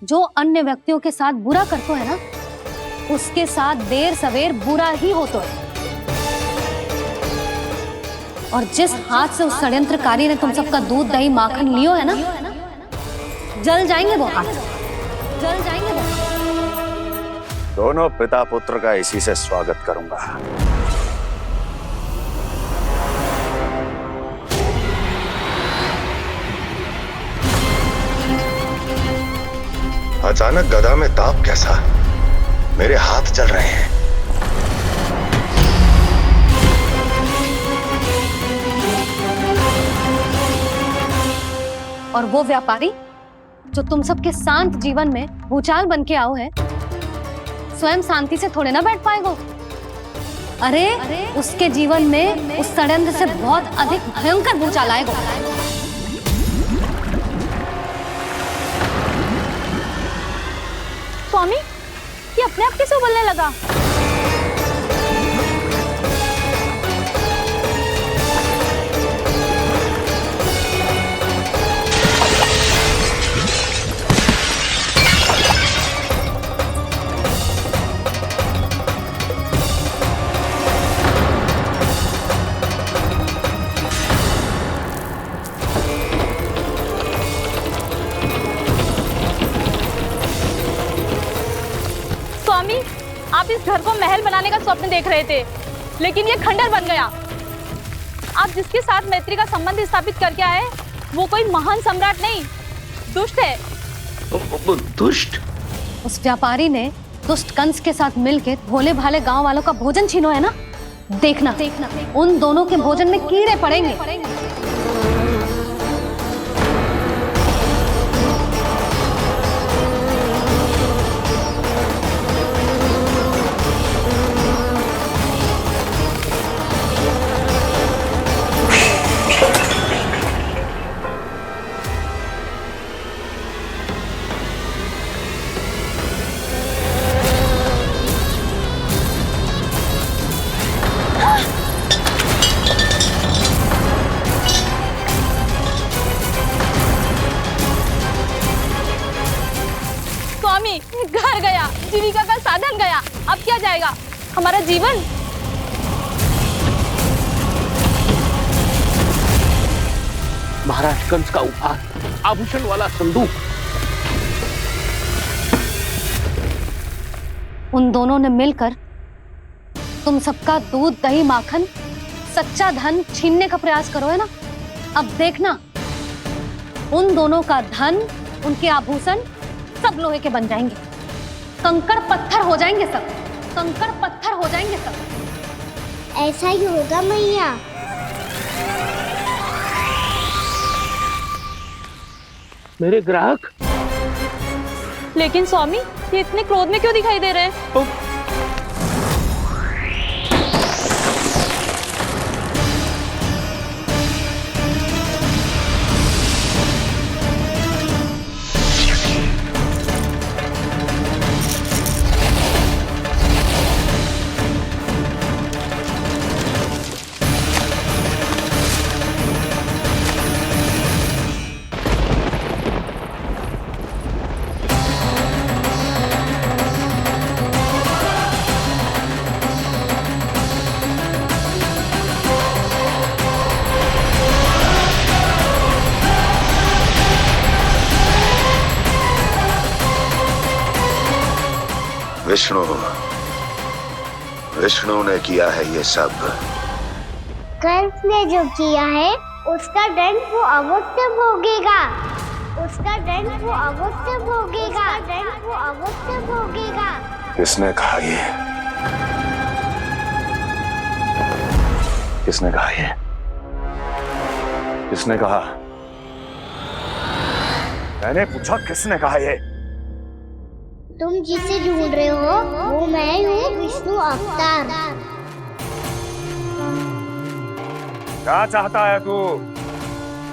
Speaker 2: जो अन्य व्यक्तियों के साथ बुरा करते है ना, उसके साथ देर सवेर बुरा ही होता है। और जिस हाथ से उस षड्यंत्रकारी ने तुम सबका दूध दही माखन लियो है ना, जल जाएंगे वो हाथ, जल जाएंगे वो।
Speaker 10: दोनों पिता पुत्र का इसी से स्वागत करूंगा।
Speaker 4: अचानक गदा में ताप कैसा? मेरे हाथ जल रहे हैं।
Speaker 2: और वो व्यापारी जो तुम सबके शांत जीवन में भूचाल बन के आओ है, स्वयं शांति से थोड़े ना बैठ पाएगा। अरे उसके जीवन में उस षड्यंत्र से बहुत अधिक भयंकर भूचाल आएगा।
Speaker 6: स्वामी, ये अपने आप कैसे बोलने लगा?
Speaker 1: स्वामी, आप इस घर को महल बनाने का स्वप्न देख रहे थे, लेकिन ये खंडर बन गया। आप जिसके साथ मैत्री का संबंध स्थापित करके आए, वो कोई महान सम्राट नहीं, दुष्ट है।
Speaker 11: दुष्ट?
Speaker 2: उस व्यापारी ने दुष्ट कंस के साथ मिलकर भोले भाले गांव वालों का भोजन छीनो है ना। देखना उन दोनों के भोजन में कीड़े पड़ेंगे।
Speaker 1: स्वामी, घर गया, जीविका का साधन गया, अब क्या जाएगा हमारा जीवन?
Speaker 11: महाराज कंस का उपहार, आभूषण वाला संदूक।
Speaker 2: उन दोनों ने मिलकर तुम सबका दूध दही माखन सच्चा धन छीनने का प्रयास करो है ना। अब देखना उन दोनों का धन, उनके आभूषण सब लोहे के बन जाएंगे, कंकड़ पत्थर हो जाएंगे सब, कंकड़ पत्थर हो जाएंगे सब।
Speaker 8: ऐसा ही होगा मैया।
Speaker 11: मेरे ग्राहक?
Speaker 1: लेकिन स्वामी, ये इतने क्रोध में क्यों दिखाई दे रहे हैं?
Speaker 10: विष्णु ने किया है ये सब।
Speaker 8: कंस ने जो किया है उसका दंड वो अवश्य भोगेगा, उसका दंड वो अवश्य भोगेगा, दंड वो अवश्य भोगेगा।
Speaker 10: किसने कहा ये? किसने कहा ये? किसने कहा? मैंने पूछा किसने कहा ये?
Speaker 8: तुम जिसे ढूंढ रहे हो वो मैं हूँ, विष्णु अवतार।
Speaker 10: क्या चाहता है तू?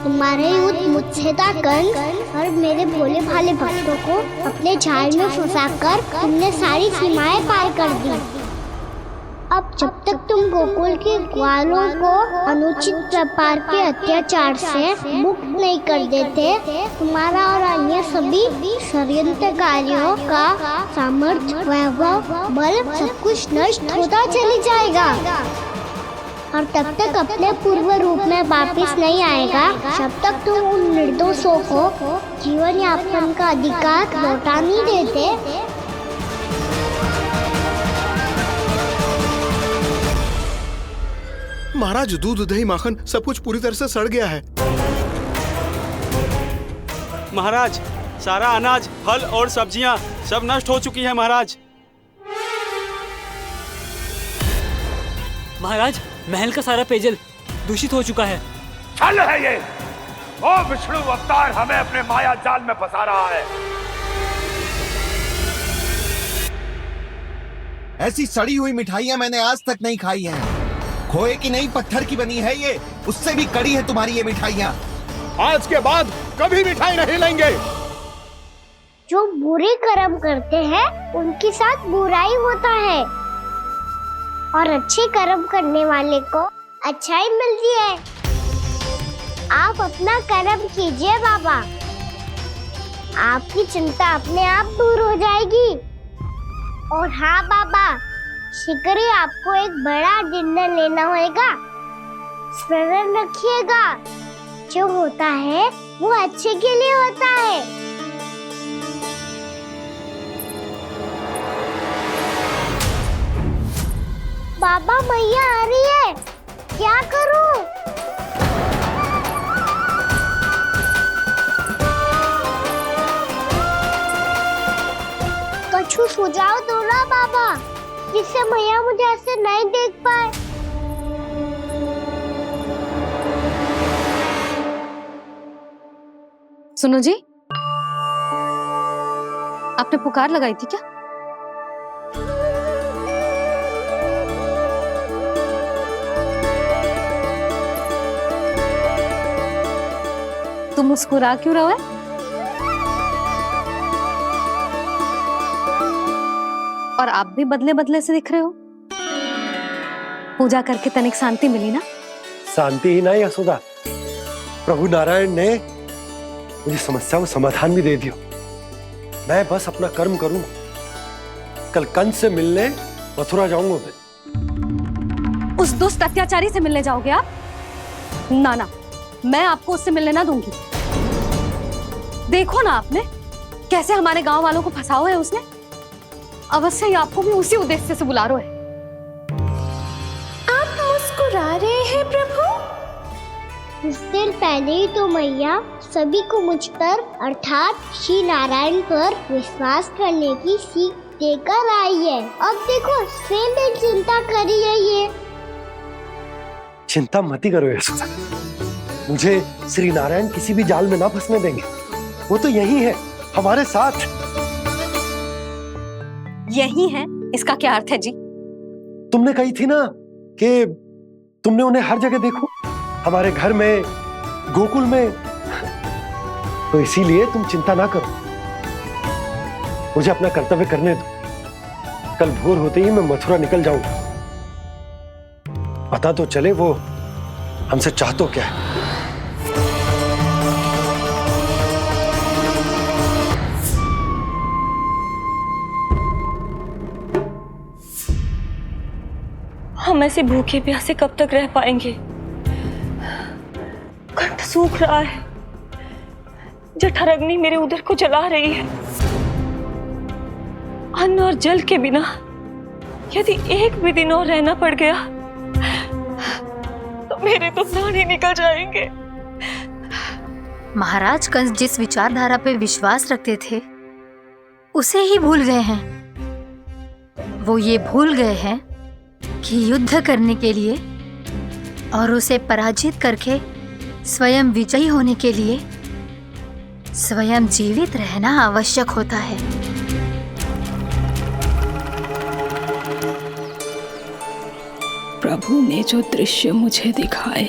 Speaker 8: तुम्हारे युद्ध मुझसे था कंस, और मेरे भोले भाले भक्तों को अपने जाल में फंसाकर तुमने सारी सीमाएं पार कर दी। अब जब तक तुम गोकुल के ग्वालों को अनुचित व्यापार के अत्याचार से मुक्त नहीं कर देते, तुम्हारा और अन्य सभी षड्यंत्रकारियों का सामर्थ्य, वैभव, बल सब कुछ नष्ट होता चले जाएगा, और तब तक अपने पूर्व रूप में वापस नहीं आएगा जब तक तुम उन निर्दोषों को जीवन यापन का अधिकार लौटा नहीं देते।
Speaker 3: महाराज, दूध दही माखन सब कुछ पूरी तरह से सड़ गया है।
Speaker 15: महाराज, सारा अनाज, फल और सब्जियां सब नष्ट हो चुकी है महाराज।
Speaker 16: महाराज, महल का सारा पेयजल दूषित हो चुका है।
Speaker 10: छल है ये। ओ विष्णु अवतार हमें अपने माया जाल में फंसा रहा है।
Speaker 17: ऐसी सड़ी हुई मिठाइयां मैंने आज तक नहीं खाई हैं। खोए की नहीं, पत्थर की बनी है ये, उससे भी कड़ी है तुम्हारी ये मिठाइयां।
Speaker 3: आज के बाद कभी मिठाई नहीं लेंगे।
Speaker 8: जो बुरे कर्म करते हैं उनके साथ बुराई होता है, और अच्छे कर्म करने वाले को अच्छाई मिलती है। आप अपना कर्म कीजिए बाबा, आपकी चिंता अपने आप दूर हो जाएगी। और हाँ बाबा, शीघ्र ही आपको एक बड़ा डिनर लेना होगा। स्मरण रखिएगा, जो होता है वो अच्छे के लिए होता है। पापा मैया आ रही है, क्या करूं? कछु सुझाव दो ना पापा, जिससे मैया मुझे ऐसे नहीं देख पाए।
Speaker 2: सुनो जी, आपने पुकार लगाई थी क्या? तुम मुस्कुरा क्यों रहे हो? और आप भी बदले बदले से दिख रहे हो। पूजा करके तनिक शांति मिली ना?
Speaker 3: शांति ही नहीं यशोदा, प्रभु नारायण ने मुझे समस्या को समाधान भी दे दिया। मैं बस अपना कर्म करूं। कल कंस से मिलने मथुरा जाऊंगा मैं।
Speaker 2: उस दुष्ट अत्याचारी से मिलने जाओगे आप? ना ना, मैं आपको उससे मिलने ना दूंगी। देखो ना आपने कैसे हमारे गांव वालों को फंसाओ है उसने। अवश्य ही आपको भी उसी उद्देश्य से बुला रहा है।
Speaker 8: आप मुस्कुरा रहे हैं प्रभु? कुछ देर पहले ही तो मैया सभी को मुझ पर अर्थात श्री नारायण पर विश्वास करने की सीख देकर आई है। अब देखो स्वयं चिंता करी है ये।
Speaker 3: चिंता मत ही करो यशोदा, मुझे श्री नारायण किसी भी जाल में ना फंसने देंगे। वो तो यही है हमारे साथ।
Speaker 2: यही है, इसका क्या अर्थ है जी?
Speaker 3: तुमने कही थी ना कि तुमने उन्हें हर जगह देखो, हमारे घर में, गोकुल में। तो इसीलिए तुम चिंता ना करो, मुझे अपना कर्तव्य करने दो। कल भोर होते ही मैं मथुरा निकल जाऊंगा। पता तो चले वो हमसे चाहतो क्या है।
Speaker 12: हम ऐसे भूखे प्यासे कब तक रह पाएंगे? कंठ सूख रहा है, जठराग्नि मेरे उदर को जला रही है। अन्न और जल के बिना यदि एक भी दिन और रहना पड़ गया तो मेरे तो प्राण ही निकल जाएंगे।
Speaker 6: महाराज कंस जिस विचारधारा पे विश्वास रखते थे उसे ही भूल गए हैं। वो ये भूल गए हैं कि युद्ध करने के लिए और उसे पराजित करके स्वयं विजयी होने के लिए स्वयं जीवित रहना आवश्यक होता है।
Speaker 9: प्रभु ने जो दृश्य मुझे दिखाए,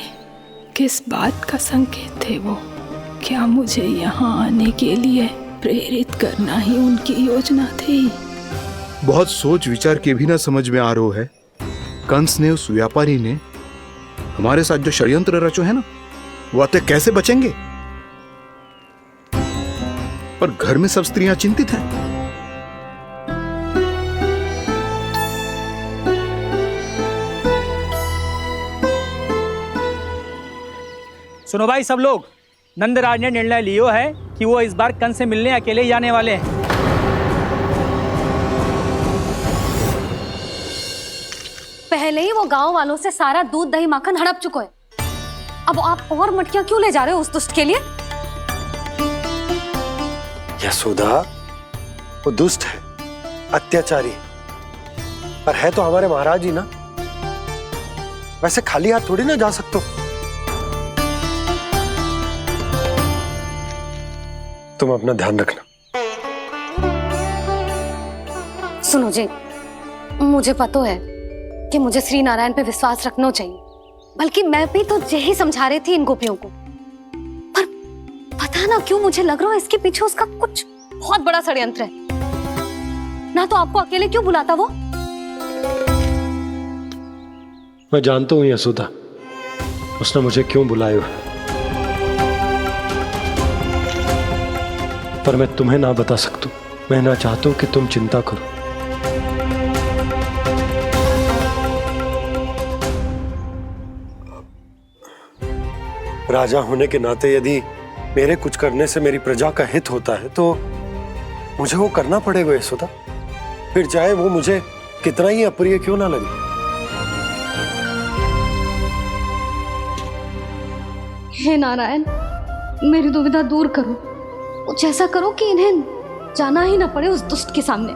Speaker 9: किस बात का संकेत थे वो? क्या मुझे यहाँ आने के लिए प्रेरित करना ही उनकी योजना थी?
Speaker 18: बहुत सोच विचार के भी ना समझ में आ रहा है। कंस ने, उस व्यापारी ने हमारे साथ जो षड्यंत्र रचो है ना, वो आते कैसे बचेंगे? पर घर में सब स्त्रियां चिंतित हैं।
Speaker 16: सुनो भाई सब लोग, नंदराज ने निर्णय लियो है कि वो इस बार कंस से मिलने अकेले ही आने वाले हैं।
Speaker 2: पहले ही वो गांव वालों से सारा दूध दही माखन हड़प चुका है। अब आप और मटकियां क्यों ले जा रहे हो उस दुष्ट के लिए?
Speaker 3: यशोदा, वो दुष्ट है, अत्याचारी, पर है तो हमारे महाराज ही ना। वैसे खाली हाथ थोड़ी ना जा सकते हो। तुम अपना ध्यान रखना।
Speaker 2: सुनो जी, मुझे पता है कि मुझे श्री नारायण पे विश्वास रखना चाहिए, बल्कि मैं भी तो यही समझा रही थी इन गोपियों को। पर पता ना क्यों मुझे लग रहा है इसके पीछे उसका कुछ बहुत बड़ा षड्यंत्र है। ना तो आपको अकेले क्यों बुलाता वो?
Speaker 3: मैं जानता हूं यशोदा, उसने मुझे क्यों बुलाया, पर मैं तुम्हें ना बता सकता। मैं ना चाहता हूं कि तुम चिंता करो। राजा होने के नाते यदि मेरे कुछ करने से मेरी प्रजा का हित होता है तो मुझे वो करना पड़ेगा यशोदा, फिर चाहे वो मुझे कितना ही अप्रिय क्यों ना लगे।
Speaker 2: हे नारायण, मेरी दुविधा दूर करो। कुछ ऐसा करो कि इन्हें जाना ही ना पड़े उस दुष्ट के सामने।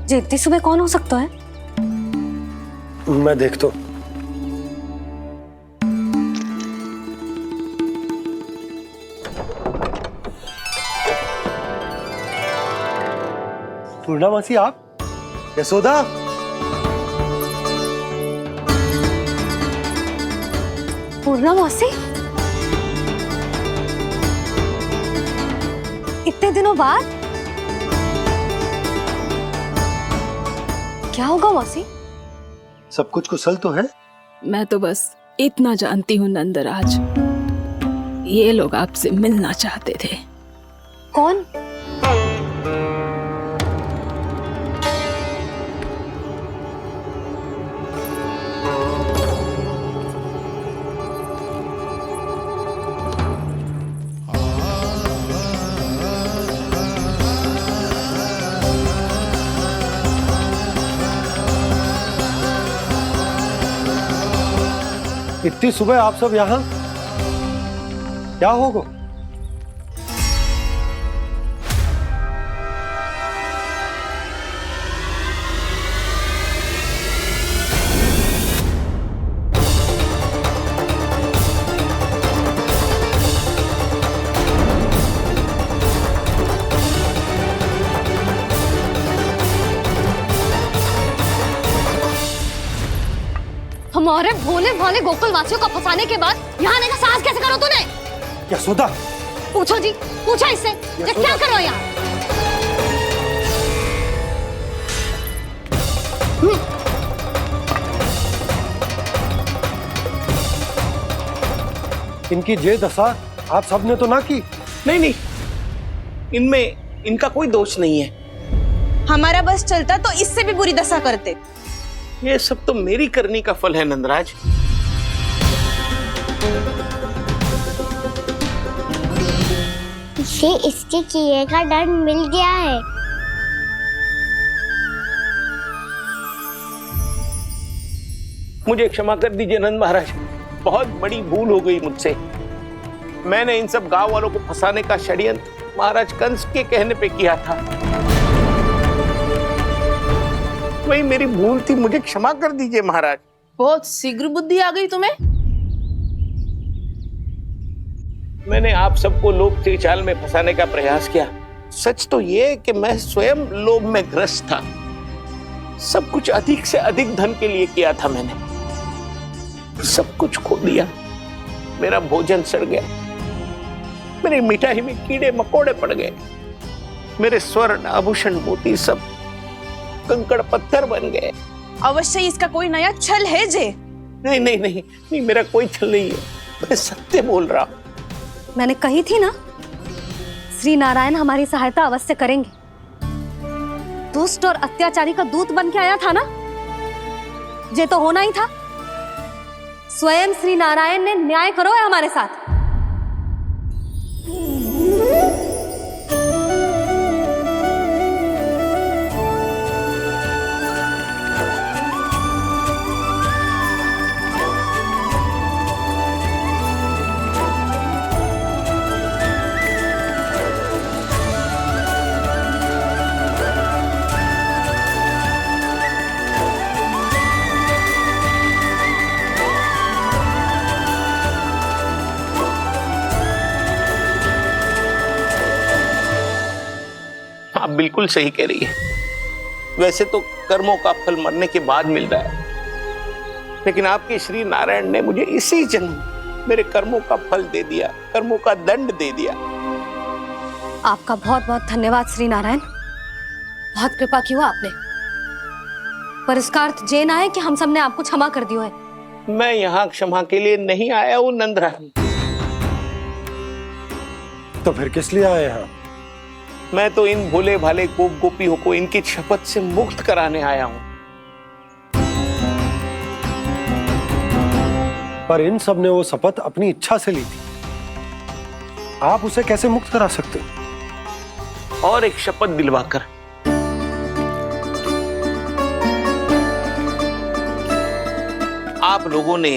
Speaker 19: जी इतनी सुबह कौन हो सकता है?
Speaker 3: मैं देखता हूं। पूर्णा मासी, आप? यशोदा?
Speaker 19: पूर्णा मौसी, इतने दिनों बाद? क्या होगा मौसी?
Speaker 3: सब कुछ कुशल तो है?
Speaker 9: मैं तो बस इतना जानती हूँ नंदराज, ये लोग आपसे मिलना चाहते थे।
Speaker 19: कौन?
Speaker 3: इतनी सुबह आप सब यहाँ? क्या होगा?
Speaker 2: हमारे भोले भाले गोकुल वासियों को फंसाने के बाद यहाँ आने का साहस कैसे करो तूने?
Speaker 3: यशोदा!
Speaker 2: पूछो जी, पूछो इससे, ये क्या करो यहाँ?
Speaker 3: इनकी ये दशा आप सबने तो ना की?
Speaker 11: नहीं नहीं, इनमें इनका कोई दोष नहीं है।
Speaker 1: हमारा बस चलता तो इससे भी बुरी दशा करते।
Speaker 11: ये सब तो मेरी करनी का फल है नंदराज।
Speaker 8: इसे इसके किए का डर मिल गया है।
Speaker 11: मुझे क्षमा कर दीजिए नंद महाराज, बहुत बड़ी भूल हो गई मुझसे। मैंने इन सब गांव वालों को फंसाने का षड्यंत्र महाराज कंस के कहने पे किया था। वही मेरी भूल थी, मुझे क्षमा कर दीजिए महाराज।
Speaker 5: बहुत शीघ्र बुद्धि आ गई तुम्हें।
Speaker 11: मैंने आप सबको लोभ के जाल में फंसाने का प्रयास किया। सच तो ये कि मैं स्वयं लोभ में ग्रस्त था। सब कुछ अधिक से अधिक धन के लिए किया था मैंने। सब कुछ खो दिया। मेरा भोजन सड़ गया, मेरी मिठाई में कीड़े मकोड़े पड़ गए, मेरे स्वर्ण आभूषण मोती सब कंकड़ पत्थर बन गए।
Speaker 1: अवश्य इसका कोई नया छल है जे।
Speaker 11: नहीं नहीं नहीं नहीं, मेरा कोई छल नहीं है, मैं सत्य बोल रहा हूं।
Speaker 19: मैंने कही थी ना, श्री नारायण हमारी सहायता अवश्य करेंगे। दुष्ट और अत्याचारी का दूत बन के आया था ना, ये तो होना ही था। स्वयं श्री नारायण ने न्याय करो है हमारे साथ।
Speaker 11: आप बिल्कुल सही कह रही है। वैसे तो कर्मों का फल मरने के बाद मिल रहा है, लेकिन आपके श्री नारायण ने मुझे इसी जन्म मेरे कर्मों का फल दे दिया, कर्मों का दंड दे दिया।
Speaker 19: आपका बहुत बहुत धन्यवाद श्री नारायण, बहुत कृपा की हो आपने। पर इसका अर्थ ये ना है कि हम सबने आपको क्षमा कर दियो है।
Speaker 11: मैं यहाँ क्षमा के लिए नहीं आया हूँ नंदरानी।
Speaker 3: तो फिर किस लिए आए हैं?
Speaker 11: मैं तो इन भोले भाले गोप गोपियों को इनकी शपथ से मुक्त कराने आया हूँ।
Speaker 3: पर इन सब ने वो शपथ अपनी इच्छा से ली थी।
Speaker 20: आप उसे कैसे मुक्त करा सकते हो?
Speaker 11: और एक शपथ दिलवाकर। आप लोगों ने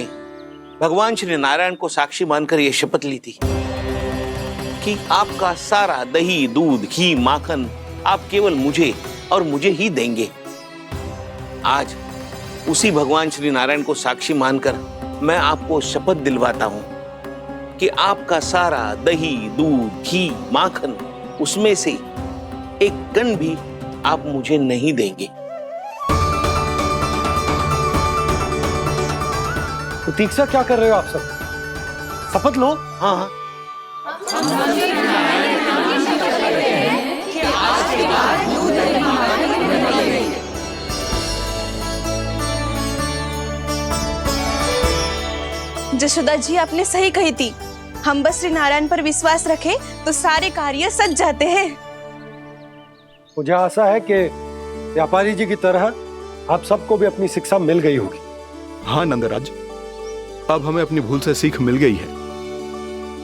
Speaker 11: भगवान श्री नारायण को साक्षी मानकर यह शपथ ली थी कि आपका सारा दही, दूध, घी, माखन आप केवल मुझे और मुझे ही देंगे। आज उसी भगवान श्री नारायण को साक्षी मानकर मैं आपको शपथ दिलवाता हूं कि आपका सारा दही, दूध, घी, माखन, उसमें से एक कण भी आप मुझे नहीं देंगे।
Speaker 20: प्रतीक्षा क्या कर रहे हो आप सब? शपथ लो।
Speaker 11: हाँ हाँ।
Speaker 1: जशोदा जी, आपने सही कही थी। हम बस श्री नारायण पर विश्वास रखें तो सारे कार्य सज जाते हैं।
Speaker 20: मुझे आशा है कि व्यापारी जी की तरह आप सबको भी अपनी शिक्षा मिल गई होगी।
Speaker 18: हाँ नंदराज, अब हमें अपनी भूल से सीख मिल गई है।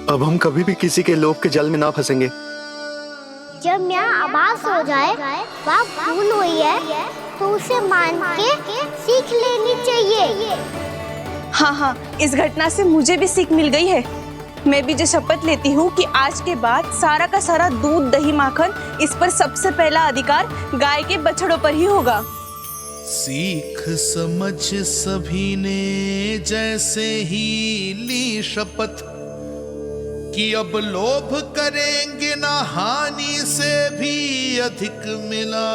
Speaker 3: अब हम कभी भी किसी के लोभ के जाल में ना फंसेंगे।
Speaker 8: जब यहाँ आवाज हो जाए वह भूल हुई है तो उसे मान के सीख लेनी चाहिए।
Speaker 1: हाँ हाँ, इस घटना से मुझे भी सीख मिल गई है। मैं भी जो शपथ लेती हूँ कि आज के बाद सारा का सारा दूध, दही, माखन, इस पर सबसे पहला अधिकार गाय के बछड़ों पर ही होगा।
Speaker 21: सीख समझ सभी ने जैसे ही ली शपथ कि अब लोभ करेंगे ना हानि से भी अधिक मिला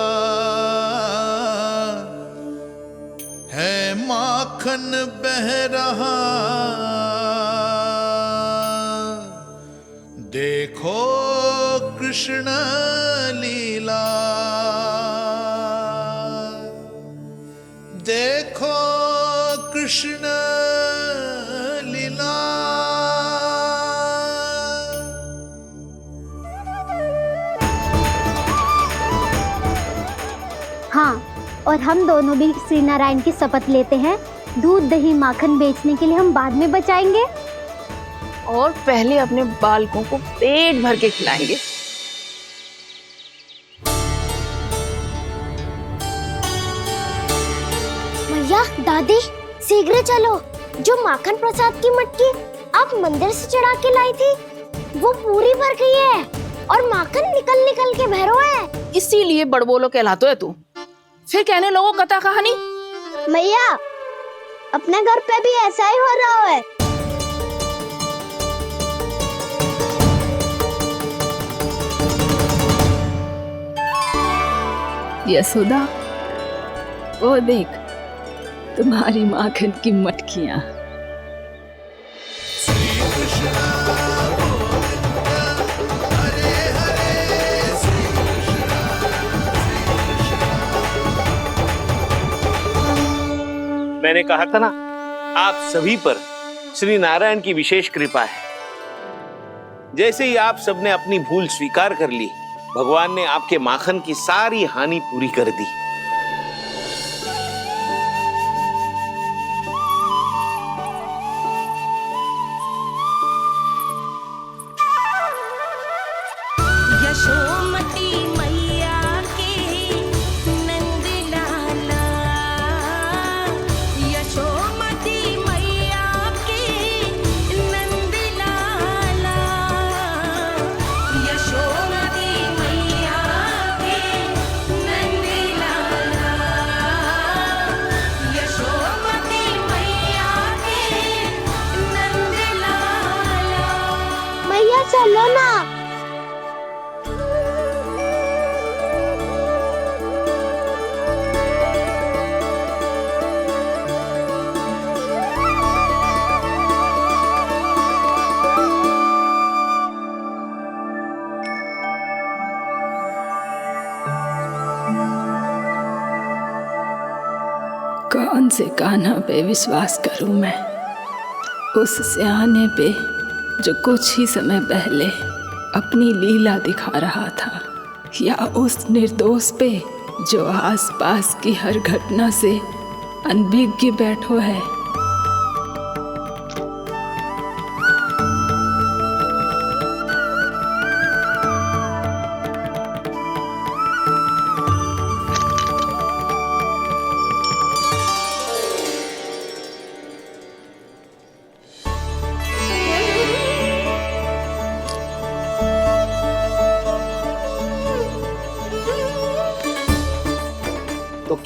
Speaker 21: है, माखन बह रहा देखो कृष्ण लीला, देखो कृष्ण लीला।
Speaker 8: हाँ, और हम दोनों भी श्री नारायण की शपथ लेते हैं, दूध, दही, माखन बेचने के लिए हम बाद में बचाएंगे
Speaker 5: और पहले अपने बालकों को पेट भर के खिलाएंगे।
Speaker 8: भैया, दादी, शीघ्र चलो। जो माखन प्रसाद की मटकी आप मंदिर से चढ़ा के लाई थी वो पूरी भर गई है और माखन निकल निकल के बह रहा है।
Speaker 5: इसीलिए बड़बोलो कहलाते है तू। फिर कहने लोगों कथा कहानी।
Speaker 8: भैया, अपने घर पे भी ऐसा ही हो रहा है।
Speaker 9: यशोदा, वो देख तुम्हारी माखन की मटकियां।
Speaker 11: मैंने कहा था ना, आप सभी पर श्री नारायण की विशेष कृपा है। जैसे ही आप सबने अपनी भूल स्वीकार कर ली, भगवान ने आपके माखन की सारी हानि पूरी कर दी।
Speaker 22: यशोमती मैया की नंद लाला, यशोमती मैया की नंद लाला, यशोमती मैया की नंद लाला, यशोमती मैया की नंद लाला।
Speaker 8: मैया चलो ना।
Speaker 9: कौन से कान्हा पे विश्वास करूं मैं? उस सियाने पे जो कुछ ही समय पहले अपनी लीला दिखा रहा था, या उस निर्दोष पे जो आसपास की हर घटना से अनभिज्ञ बैठो है?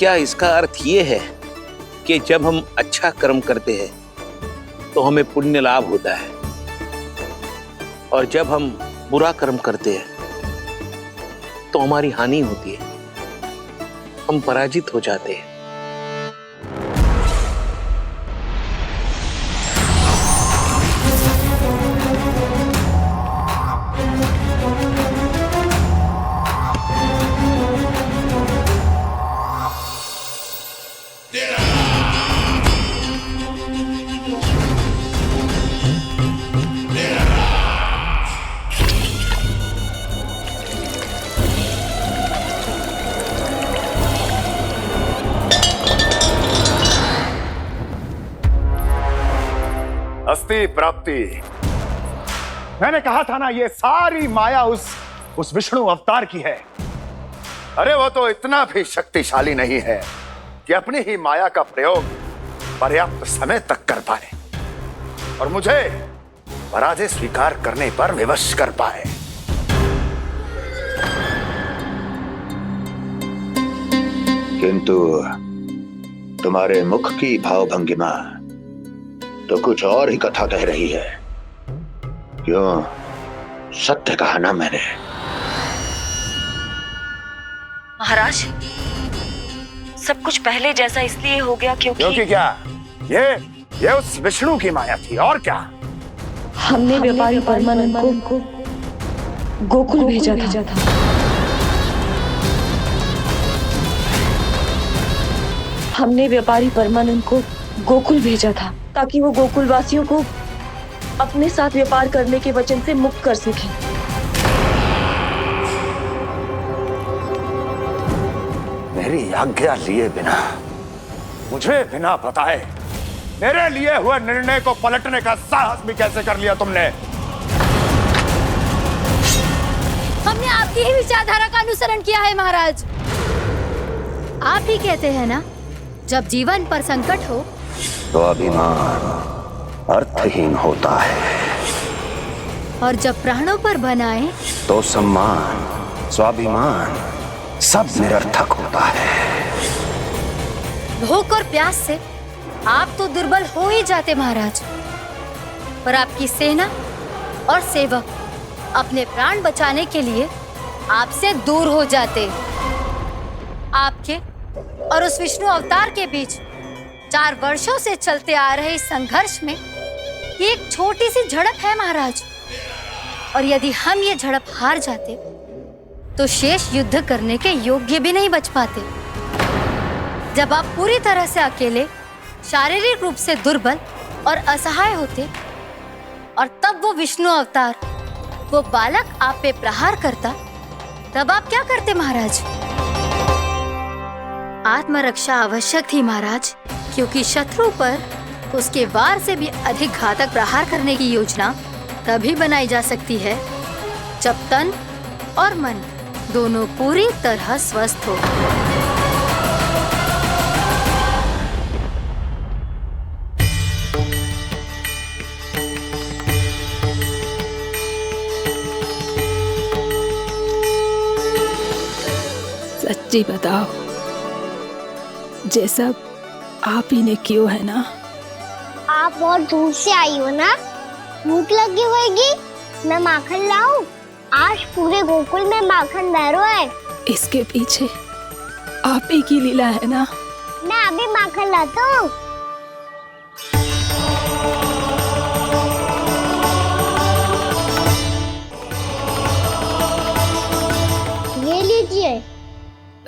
Speaker 11: क्या इसका अर्थ ये है कि जब हम अच्छा कर्म करते हैं तो हमें पुण्य लाभ होता है, और जब हम बुरा कर्म करते हैं तो हमारी हानि होती है, हम पराजित हो जाते हैं?
Speaker 10: अस्ति प्राप्ति। मैंने कहा था ना, ये सारी माया उस विष्णु अवतार की है। अरे वो तो इतना भी शक्तिशाली नहीं है कि अपनी ही माया का प्रयोग पर्याप्त समय तक कर पाए और मुझे पराजय स्वीकार करने पर विवश कर पाए।
Speaker 7: किंतु तुम्हारे मुख की भावभंगिमा तो कुछ और ही कथा कह रही है। क्यों? सत्य कहा ना मैंने।
Speaker 12: महाराज, सब कुछ पहले जैसा इसलिए हो गया क्योंकि
Speaker 10: क्या? ये उस विष्णु की माया थी, और क्या?
Speaker 12: हमने व्यापारी परमानंद को गोकुल भेजा था। हमने व्यापारी परमानंद को गोकुल भेजा था ताकि वो गोकुल वासियों को अपने साथ व्यापार करने के वचन से मुक्त कर सके।
Speaker 10: मेरी आज्ञा लिए बिना, मुझे बिना बताए मेरे लिए हुए निर्णय को पलटने का साहस भी कैसे कर लिया तुमने?
Speaker 6: हमने आपकी ही विचारधारा का अनुसरण किया है महाराज। आप ही कहते हैं ना, जब जीवन पर संकट हो
Speaker 7: तो अभिमान अर्थहीन होता है,
Speaker 6: और जब प्राणों पर बनाए
Speaker 7: तो सम्मान स्वाभिमान सब निरर्थक होता है।
Speaker 6: भूख और प्यास से आप तो दुर्बल हो ही जाते महाराज, पर आपकी सेना और सेवक अपने प्राण बचाने के लिए आपसे दूर हो जाते। आपके और उस विष्णु अवतार के बीच 4 वर्षों से चलते आ रहे इस संघर्ष में एक छोटी सी झड़प है महाराज, और यदि हम ये झड़प हार जाते तो शेष युद्ध करने के योग्य भी नहीं बच पाते। जब आप पूरी तरह से अकेले, शारीरिक रूप से दुर्बल और असहाय होते, और तब वो विष्णु अवतार, वो बालक आप पे प्रहार करता, तब आप क्या करते महाराज? आत्मरक्षा आवश्यक थी महाराज, क्योंकि शत्रु पर उसके वार से भी अधिक घातक प्रहार करने की योजना तभी बनाई जा सकती है जब तन और मन दोनों पूरी तरह स्वस्थ हो।
Speaker 9: सच्ची बताओ, ये सब आप ही ने क्यों है ना?
Speaker 8: आप बहुत दूर से आई हो ना, भूख लगी होगी। मैं माखन लाऊं? आज पूरे गोकुल में माखन बह रहा है।
Speaker 9: इसके पीछे आप ही की लीला है ना?
Speaker 8: मैं अभी माखन लाता हूँ। ये लीजिए।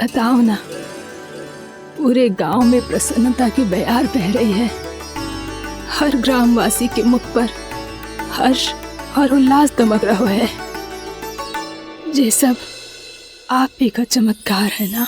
Speaker 9: बताओ ना, पूरे गांव में प्रसन्नता की बयार बह रही है। हर ग्रामवासी के मुख पर हर्ष और उल्लास दमक रहा है। ये सब आप ही का चमत्कार है ना?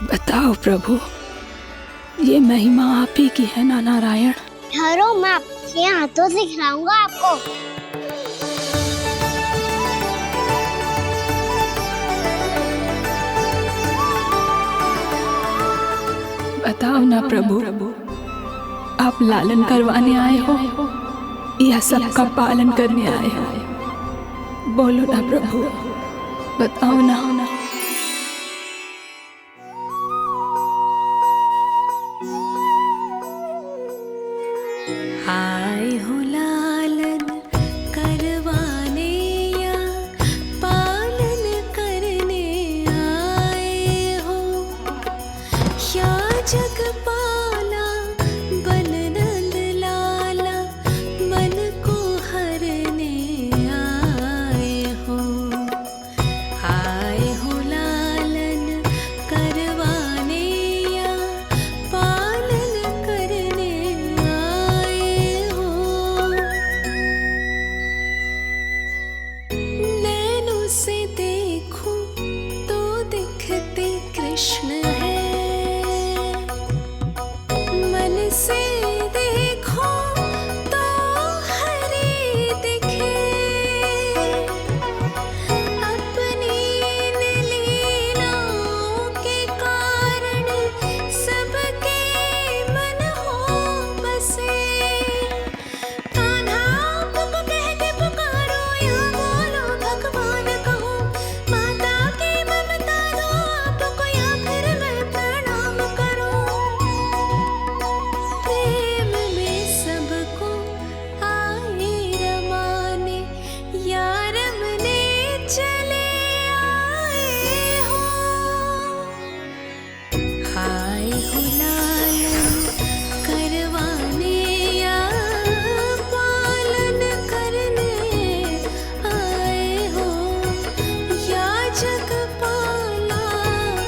Speaker 9: बताओ प्रभु, ये महिमा आप ही की है ना नारायण?
Speaker 8: ठहरो, मैं अपने हाथों से खिलाऊंगा आपको।
Speaker 9: बताओ ना प्रभु, आप लालन करवाने आए हो या सबका पालन करने आए हो? बोलो ना प्रभु, बताओ ना।
Speaker 22: आए हो लालन करवाने या पालन करने आए हो, या जगपाला बन नंद लाला मन को हरने आए हो। आए हो लालन करवाने या पालन करने आए हो। नैनों से देखूं तो दिखते कृष्ण है, मन से देखो तो हरे दिखे। अपनी लीलाओं के कारण सबके मन हो बसे। कान्हा आपको कह के पुकारो या बोलो भगवान कहो, माता की ममता दो आपको या फिर मैं प्रणाम करूं। प्रेम में सबको आए रमाने, या रमने चले आए हो। आए हो लालन करवाने या पालन करने आए हो, या जगपाला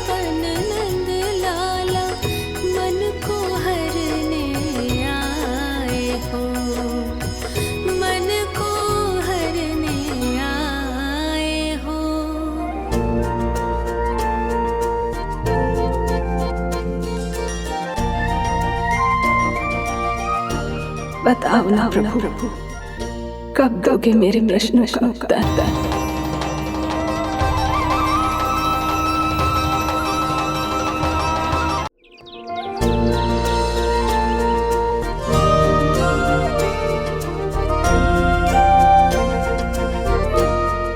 Speaker 22: बन नंद लाला मन को हरने आए हो। मन को हरने आए हो।
Speaker 9: बताओ ना प्रभु, कब दोगे मेरे प्रश्नों का उत्तर?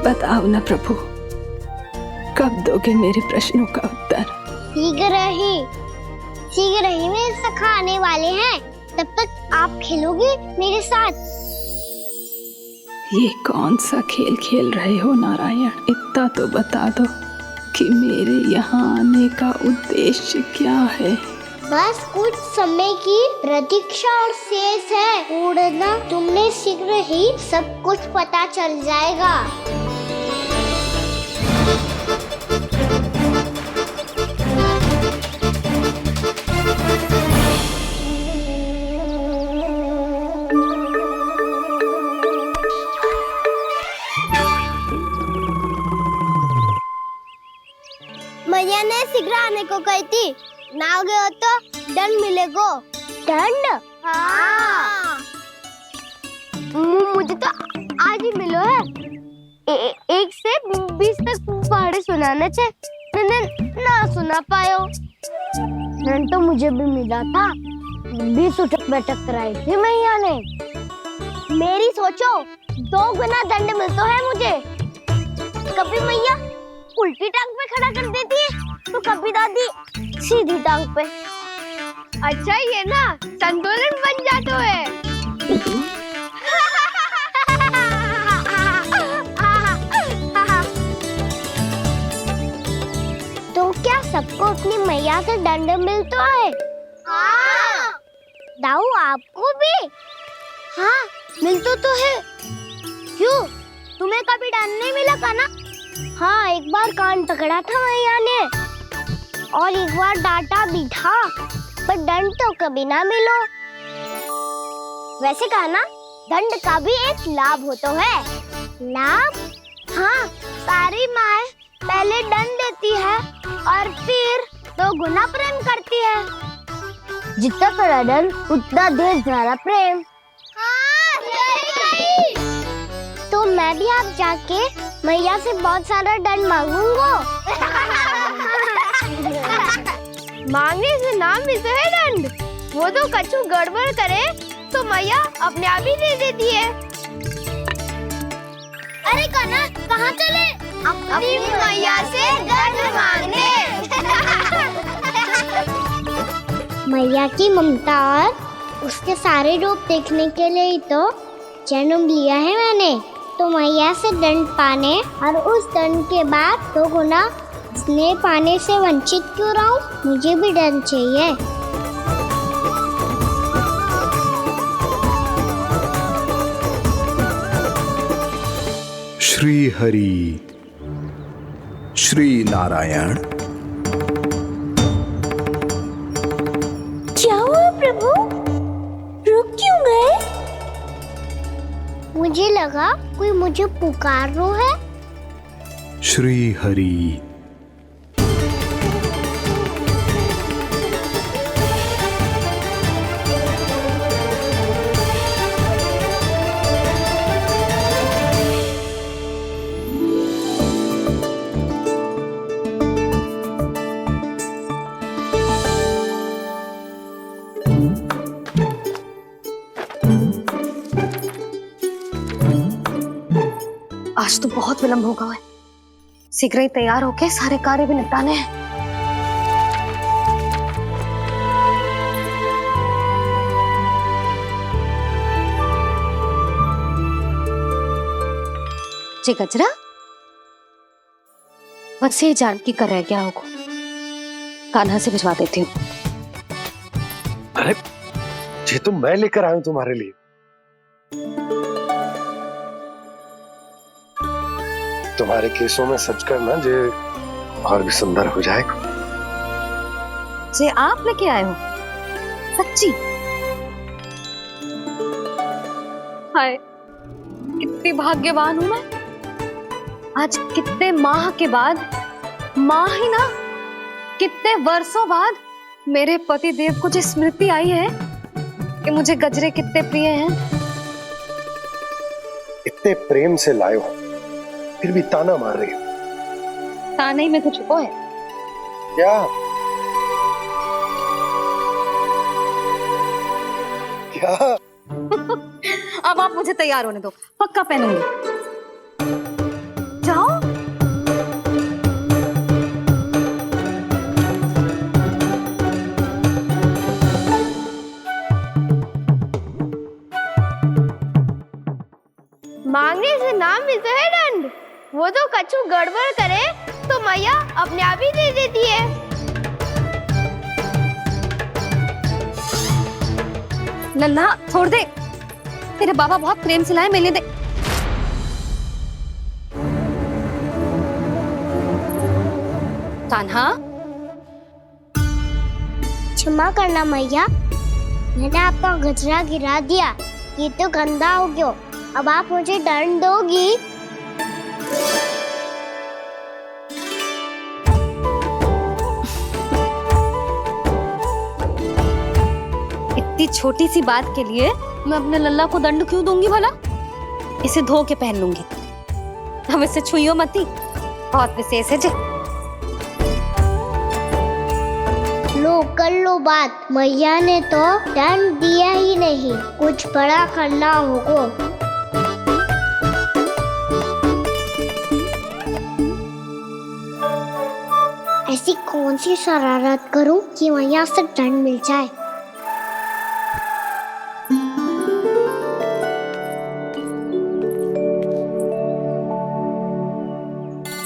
Speaker 9: बताओ ना प्रभु, कब दोगे मेरे प्रश्नों का उत्तर?
Speaker 8: शीघ्र ही मेरे सखा आने वाले हैं, तब तक आप खेलोगे मेरे साथ।
Speaker 9: ये कौन सा खेल खेल रहे हो नारायण? इतना तो बता दो कि मेरे यहाँ आने का उद्देश्य क्या है?
Speaker 8: बस कुछ समय की प्रतीक्षा और शेष है। उड़ना तुमने शीघ्र ही सब कुछ पता चल जाएगा। मैया ने शीघ्र आने को कही थी, ना हो गए हो तो दंड मिलेगा। दंड? हाँ। मुझे तो आज ही मिलो है। 1 से 20 तक पहाड़े सुनाने थे, ना सुना पायो। दंड तो मुझे भी मिला था, 20 उठक बैठक कराई थी मैया ने। मेरी सोचो 2 गुना दंड मिलता है मुझे। कभी मैया उल्टी टांग पे खड़ा कर देती है, तो कभी दादी सीधी टांग पे। अच्छा ये ना संतुलन बन जाता है। तो क्या सबको अपनी मैया से दंड मिलता है? हाँ। दाऊ आपको भी? हाँ मिलता तो है। क्यों, तुम्हें कभी दंड नहीं मिला का ना? हाँ, एक बार कान पकड़ा था मैया ने और एक बार डांटा भी था, पर दंड तो कभी ना मिलो। वैसे कहा ना, दंड का भी एक लाभ होता है। लाभ? हाँ, सारी माँ पहले दंड देती है और फिर 2 गुना प्रेम करती है। जितना कड़ा दंड उतना ढेर सारा प्रेम। हाँ, सही कही। तो मैं भी आप जाके मैया से बहुत सारा दंड मांगूंगा। मांगने से नाम भी तो है दंड। वो तो कछु गड़बड़ करे तो मैया अपने आप ही दे देती है। अरे कान्हा कहाँ चले? अपनी मैया से दंड मांगने। मैया की ममता और उसके सारे रूप देखने के लिए ही तो जन्म लिया है मैंने। तो मैया से दंड पाने और उस दंड के बाद 2 गुना स्नेह पाने से वंचित क्यों रहूं? मुझे भी दंड चाहिए।
Speaker 18: श्री हरि श्री नारायण।
Speaker 8: क्या हुआ प्रभु? रुक क्यों गए? मुझे लगा कोई मुझे पुकार रहा है।
Speaker 18: श्री हरि।
Speaker 19: आज तो बहुत विलंब होगा है। शीघ्र ही तैयार होके सारे कार्य भी निपटाने हैं। जी गजरा, बस ये जान की कर रह गया होगा। कान्हा से भिजवा देती हूँ।
Speaker 20: अरे ये तो मैं लेकर आया हूं तुम्हारे लिए। तुम्हारे केसों में सच करना जे और भी सुंदर हो जाएगा।
Speaker 19: जे आप लेके आए हो? सच्ची? हाय, कितनी भाग्यवान हूं मैं। आज कितने माह के बाद, माह ही ना, कितने वर्षों बाद मेरे पति देव को जो स्मृति आई है कि मुझे गजरे कितने प्रिय हैं।
Speaker 20: इतने प्रेम से लाए हो, फिर भी ताना मार रही हो।
Speaker 19: ताने में कुछ छुपो है
Speaker 20: क्या? क्या?
Speaker 19: अब आप मुझे तैयार होने दो, पक्का पहनूंगी। जाओ।
Speaker 8: मांगने से नाम भी तो है दंड। वो तो कछु गड़बड़ करे तो मैया अपने आप ही दे देती है।
Speaker 19: नन्हा छोड़ दे, तेरे बाबा बहुत प्रेम से लाए, मैंने दे। कान्हा,
Speaker 8: क्षमा करना मैया, मैंने आपका गजरा गिरा दिया। ये तो गंदा हो गया। अब आप मुझे दंड दोगी?
Speaker 19: इतनी छोटी सी बात के लिए मैं अपने लल्ला को दंड क्यों दूंगी भला? इसे धो के पहन लूंगी। हम इसे छुइयो मती, बहुत विशेष है जी।
Speaker 8: लो कर लो बात, मैया ने तो दंड दिया ही नहीं, कुछ बड़ा करना होगा। ऐसी कौन सी शरारत करूं कि मैया से दंड मिल जाए?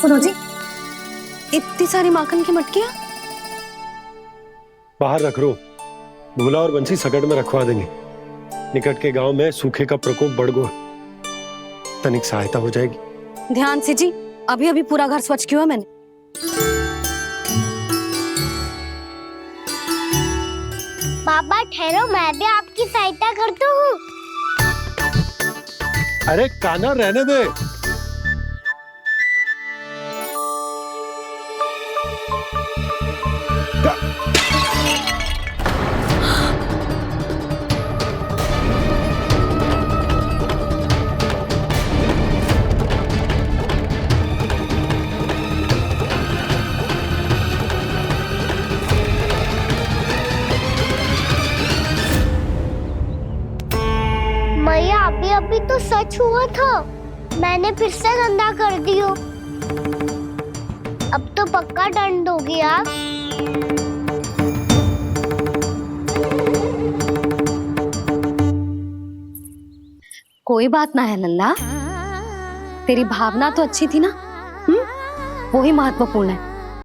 Speaker 19: सुनो जी, इतनी सारी माखन की मटकियां
Speaker 20: बाहर रख रो, भूला और बंसी सकट में रखवा देंगे। निकट के गांव में सूखे का प्रकोप बढ़ गया, तनिक सहायता हो जाएगी।
Speaker 19: ध्यान से जी, अभी अभी पूरा घर स्वच्छ किया मैंने।
Speaker 8: बाबा ठहरो, मैं भी आपकी सहायता करता हूँ।
Speaker 20: अरे कान्हा रहने दे।
Speaker 8: अभी अभी तो सच हुआ था, मैंने फिर से गंदा कर दियो। अब तो पक्का दंड दोगी आप।
Speaker 19: कोई बात ना है लल्ला, तेरी भावना तो अच्छी थी ना, वो ही महत्वपूर्ण है।